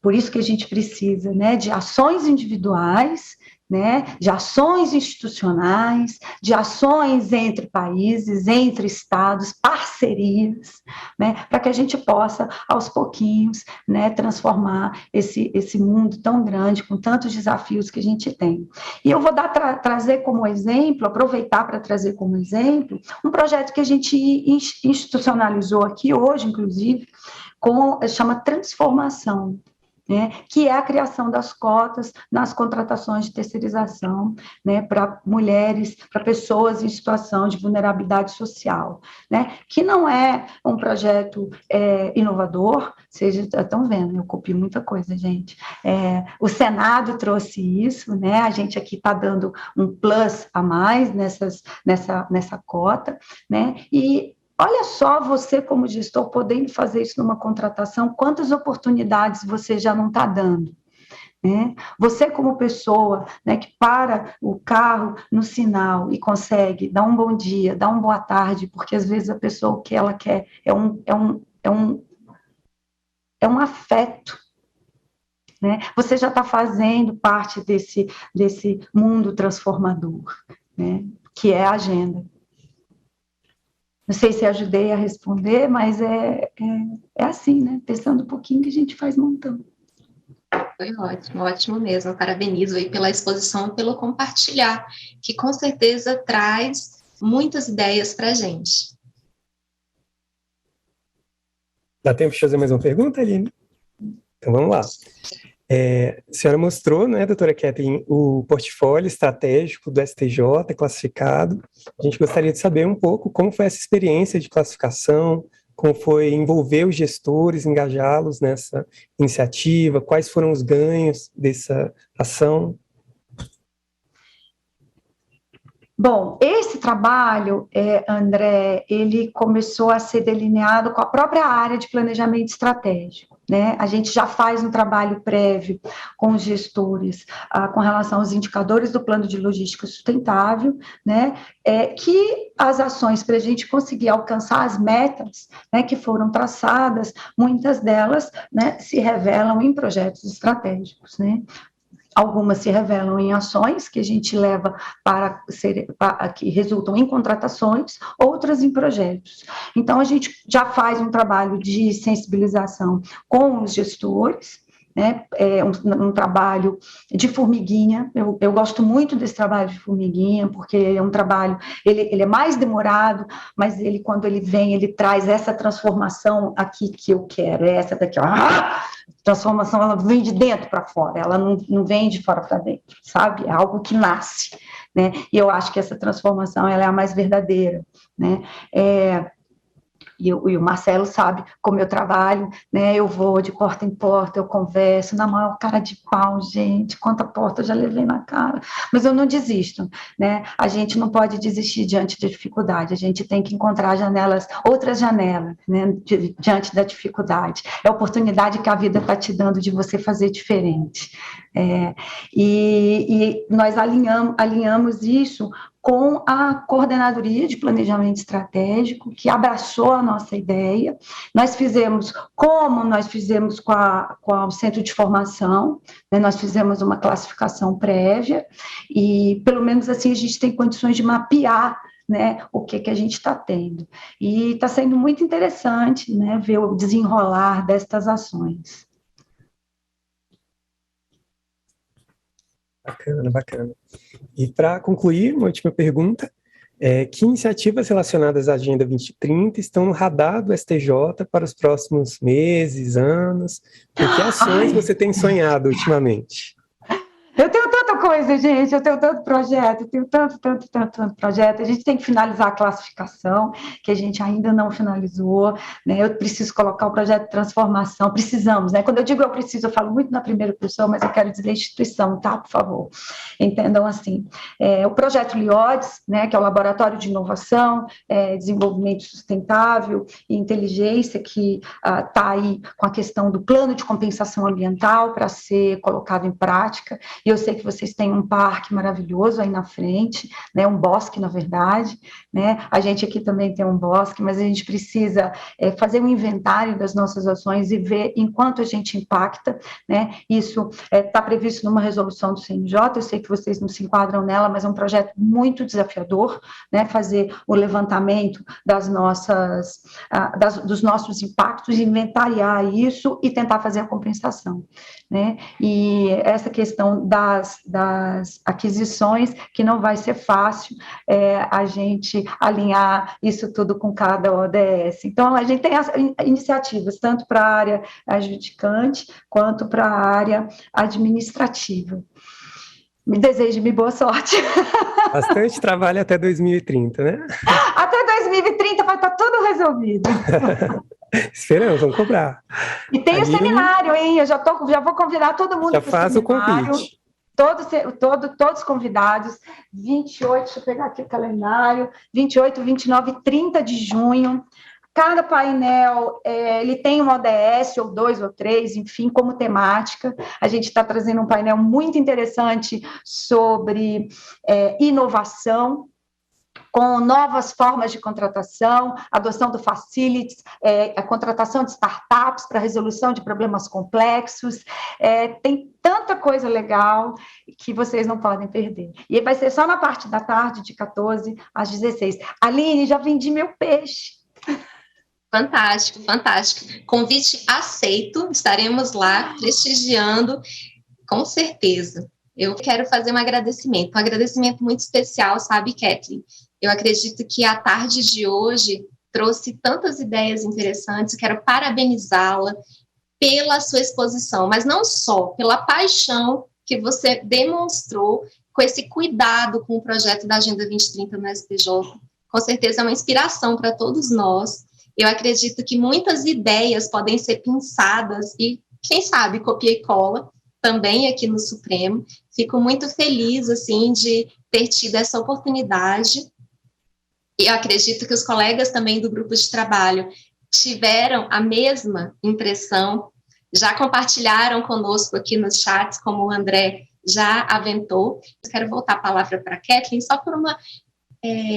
por isso que a gente precisa, né, de ações individuais, né, de ações institucionais, de ações entre países, entre estados, parcerias, né, para que a gente possa, aos pouquinhos, né, transformar esse mundo tão grande, com tantos desafios que a gente tem. E eu vou trazer como exemplo, aproveitar para trazer como exemplo, um projeto que a gente institucionalizou aqui hoje, inclusive, chama Transformação, né, que é a criação das cotas nas contratações de terceirização, né, para mulheres, para pessoas em situação de vulnerabilidade social, né, que não é um projeto inovador, vocês estão vendo, eu copio muita coisa, gente. O Senado trouxe isso, né, a gente aqui está dando um plus a mais nessa cota, né, e olha só, você como gestor podendo fazer isso numa contratação, quantas oportunidades você já não está dando, né? Você como pessoa, né, que para o carro no sinal e consegue dar um bom dia, dar uma boa tarde, porque às vezes a pessoa, o que ela quer é um afeto, né? Você já está fazendo parte desse mundo transformador, né, que é a agenda. Não sei se ajudei a responder, mas é assim, né? Pensando um pouquinho que a gente faz montão. Foi ótimo, ótimo mesmo. Parabenizo aí pela exposição e pelo compartilhar, que com certeza traz muitas ideias para a gente. Dá tempo de fazer mais uma pergunta, Aline? Então vamos lá. A senhora mostrou, né, doutora Kathleen, o portfólio estratégico do STJ classificado. A gente gostaria de saber um pouco como foi essa experiência de classificação, como foi envolver os gestores, engajá-los nessa iniciativa, quais foram os ganhos dessa ação? Bom, esse trabalho, André, ele começou a ser delineado com a própria área de planejamento estratégico, né? A gente já faz um trabalho prévio com os gestores com relação aos indicadores do plano de logística sustentável, né? Que as ações para a gente conseguir alcançar as metas, né, que foram traçadas, muitas delas, né, se revelam em projetos estratégicos, né? Algumas se revelam em ações que a gente leva que resultam em contratações, outras em projetos. Então, a gente já faz um trabalho de sensibilização com os gestores, né? Um trabalho de formiguinha. Eu gosto muito desse trabalho de formiguinha, porque é um trabalho, ele é mais demorado, mas quando ele vem, ele traz essa transformação aqui que eu quero, essa daqui, ó. Transformação, ela vem de dentro para fora, ela não vem de fora para dentro, sabe? É algo que nasce, né? E eu acho que essa transformação, ela é a mais verdadeira, né? E o Marcelo sabe como eu trabalho, né? Eu vou de porta em porta, eu converso, na maior cara de pau, gente, quanta porta eu já levei na cara, mas eu não desisto, né? A gente não pode desistir diante da dificuldade, a gente tem que encontrar outras janelas, né? Diante da dificuldade. É a oportunidade que a vida está te dando de você fazer diferente. E nós alinhamos isso com a Coordenadoria de Planejamento Estratégico, que abraçou a nossa ideia. Nós fizemos com o Centro de Formação, né, nós fizemos uma classificação prévia, e pelo menos assim a gente tem condições de mapear, né, o que a gente está tendo. E está sendo muito interessante, né, ver o desenrolar destas ações. Bacana, bacana. E para concluir, uma última pergunta, que iniciativas relacionadas à Agenda 2030 estão no radar do STJ para os próximos meses, anos? Com que ações você tem sonhado ultimamente? Eu tenho tanta coisa, gente, eu tenho tanto projeto, tanto projeto. A gente tem que finalizar a classificação, que a gente ainda não finalizou, né? Eu preciso colocar o projeto de transformação, precisamos, né? Quando eu digo eu preciso, eu falo muito na primeira pessoa, mas eu quero dizer instituição, tá? Por favor, entendam assim. O projeto LIODES, né, que é o Laboratório de Inovação, Desenvolvimento Sustentável e Inteligência, que está aí com a questão do plano de compensação ambiental para ser colocado em prática. E eu sei que vocês vocês têm um parque maravilhoso aí na frente, né, um bosque, na verdade, né, a gente aqui também tem um bosque, mas a gente precisa fazer um inventário das nossas ações e ver enquanto a gente impacta, né, isso está previsto numa resolução do CNJ, eu sei que vocês não se enquadram nela, mas é um projeto muito desafiador, né, fazer o levantamento dos nossos impactos, inventariar isso e tentar fazer a compensação, né, e essa questão das aquisições, que não vai ser fácil a gente alinhar isso tudo com cada ODS. Então, a gente tem as iniciativas, tanto para a área adjudicante, quanto para a área administrativa. Me desejo-me boa sorte. Bastante trabalho até 2030, né? Até 2030 vai estar tudo resolvido. Esperamos, vamos cobrar. E tem o seminário, hein? Eu já vou convidar todo mundo para o seminário. Já faz o convite. Todos convidados, 28, deixa eu pegar aqui o calendário, 28, 29 e 30 de junho. Cada painel, ele tem um ODS, ou 2 ou 3, enfim, como temática. A gente está trazendo um painel muito interessante sobre inovação, com novas formas de contratação, adoção do facilities, a contratação de startups para resolução de problemas complexos. Tem tanta coisa legal que vocês não podem perder. E vai ser só na parte da tarde, de 14 às 16. Aline, já vendi meu peixe. Fantástico, fantástico. Convite aceito, estaremos lá prestigiando, com certeza. Eu quero fazer um agradecimento muito especial, sabe, Kathleen? Eu acredito que a tarde de hoje trouxe tantas ideias interessantes, quero parabenizá-la pela sua exposição, mas não só, pela paixão que você demonstrou com esse cuidado com o projeto da Agenda 2030 no STJ. Com certeza é uma inspiração para todos nós. Eu acredito que muitas ideias podem ser pensadas e, quem sabe, copia e cola também aqui no Supremo. Fico muito feliz, assim, de ter tido essa oportunidade. Eu acredito que os colegas também do grupo de trabalho tiveram a mesma impressão, já compartilharam conosco aqui nos chats, como o André já aventou. Eu quero voltar a palavra para a Kathleen, só por uma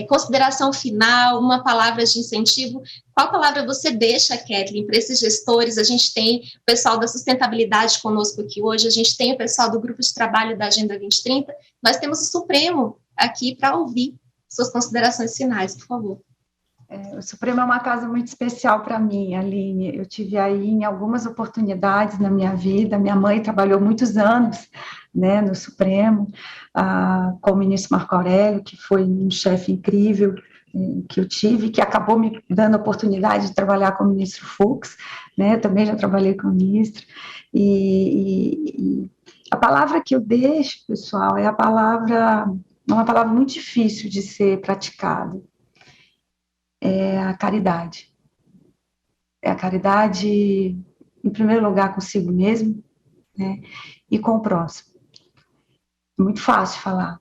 consideração final, uma palavra de incentivo. Qual palavra você deixa, Kathleen, para esses gestores? A gente tem o pessoal da sustentabilidade conosco aqui hoje, a gente tem o pessoal do grupo de trabalho da Agenda 2030, nós temos o Supremo aqui para ouvir suas considerações finais, por favor. O Supremo é uma casa muito especial para mim, Aline. Eu tive aí em algumas oportunidades na minha vida. Minha mãe trabalhou muitos anos, né, no Supremo, com o ministro Marco Aurélio, que foi um chefe incrível que eu tive, que acabou me dando a oportunidade de trabalhar com o ministro Fux, né, também já trabalhei com o ministro, e a palavra que eu deixo, pessoal, é uma palavra muito difícil de ser praticada, é a caridade. É a caridade, em primeiro lugar, consigo mesmo, né, e com o próximo. É muito fácil falar,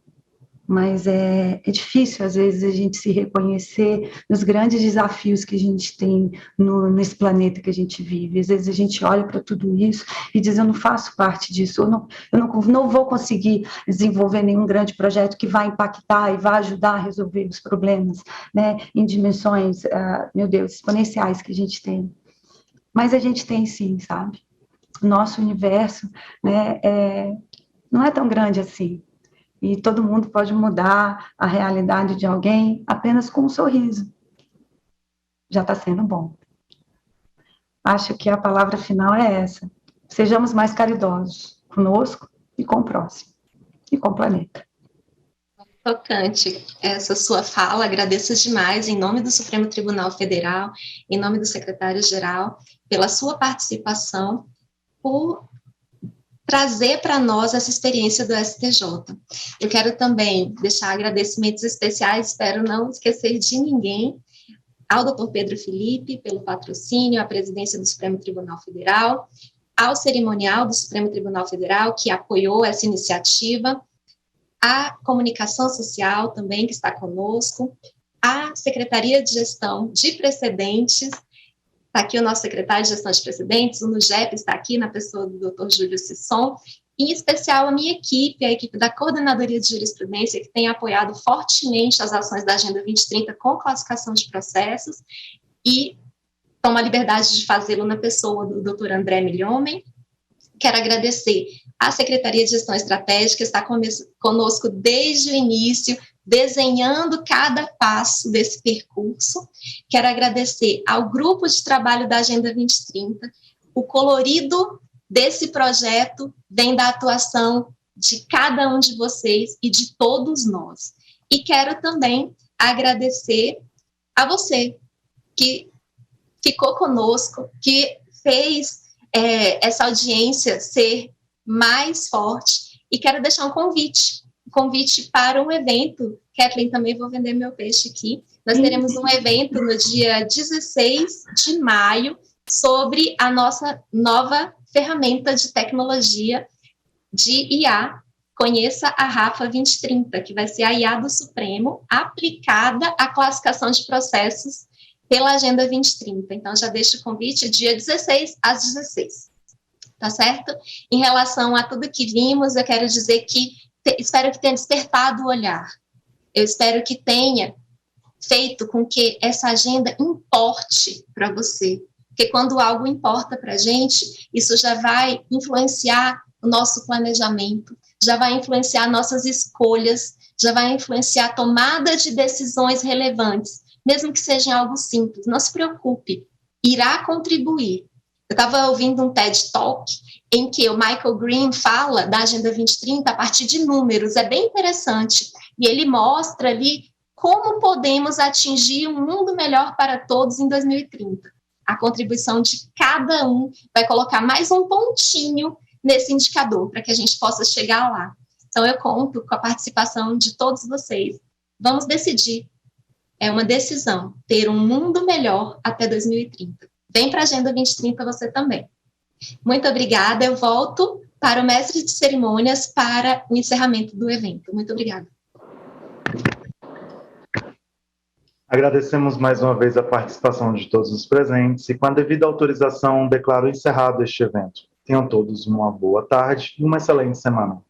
mas é difícil, às vezes, a gente se reconhecer nos grandes desafios que a gente tem nesse planeta que a gente vive. Às vezes a gente olha para tudo isso e diz, eu não faço parte disso, eu não vou conseguir desenvolver nenhum grande projeto que vai impactar e vai ajudar a resolver os problemas, né, em dimensões, meu Deus, exponenciais que a gente tem. Mas a gente tem sim, sabe? O nosso universo, né, não é tão grande assim. E todo mundo pode mudar a realidade de alguém apenas com um sorriso. Já está sendo bom. Acho que a palavra final é essa. Sejamos mais caridosos conosco e com o próximo. E com o planeta. Tocante essa sua fala, agradeço demais em nome do Supremo Tribunal Federal, em nome do secretário-geral, pela sua participação, por trazer para nós essa experiência do STJ. Eu quero também deixar agradecimentos especiais, espero não esquecer de ninguém, ao Dr. Pedro Felipe, pelo patrocínio, à presidência do Supremo Tribunal Federal, ao cerimonial do Supremo Tribunal Federal, que apoiou essa iniciativa, à comunicação social também, que está conosco, à Secretaria de Gestão de Precedentes. Está aqui o nosso secretário de Gestão de Precedentes, o NUGEP está aqui na pessoa do Dr. Júlio Sisson, em especial a minha equipe, a equipe da Coordenadoria de Jurisprudência, que tem apoiado fortemente as ações da Agenda 2030 com classificação de processos, e tomo a liberdade de fazê-lo na pessoa do Dr. André Milhomem. Quero agradecer à Secretaria de Gestão Estratégica, que está conosco desde o início, desenhando cada passo desse percurso. Quero agradecer ao grupo de trabalho da Agenda 2030. O colorido desse projeto vem da atuação de cada um de vocês e de todos nós. E quero também agradecer a você que ficou conosco, que fez essa audiência ser mais forte, e quero deixar um convite para um evento. Kathleen, também vou vender meu peixe aqui. Nós teremos um evento no dia 16 de maio sobre a nossa nova ferramenta de tecnologia de IA. Conheça a RAFA 2030, que vai ser a IA do Supremo aplicada à classificação de processos pela Agenda 2030. Então, já deixo o convite, dia 16 às 16. Tá certo? Em relação a tudo que vimos, eu quero dizer que espero que tenha despertado o olhar. Eu espero que tenha feito com que essa agenda importe para você. Porque quando algo importa para a gente, isso já vai influenciar o nosso planejamento, já vai influenciar nossas escolhas, já vai influenciar a tomada de decisões relevantes, mesmo que seja algo simples. Não se preocupe, irá contribuir. Eu estava ouvindo um TED Talk em que o Michael Green fala da Agenda 2030 a partir de números, é bem interessante, e ele mostra ali como podemos atingir um mundo melhor para todos em 2030. A contribuição de cada um vai colocar mais um pontinho nesse indicador, para que a gente possa chegar lá. Então, eu conto com a participação de todos vocês. Vamos decidir. É uma decisão, ter um mundo melhor até 2030. Vem para a Agenda 2030 você também. Muito obrigada. Eu volto para o mestre de cerimônias para o encerramento do evento. Muito obrigada. Agradecemos mais uma vez a participação de todos os presentes e, com a devida autorização, declaro encerrado este evento. Tenham todos uma boa tarde e uma excelente semana.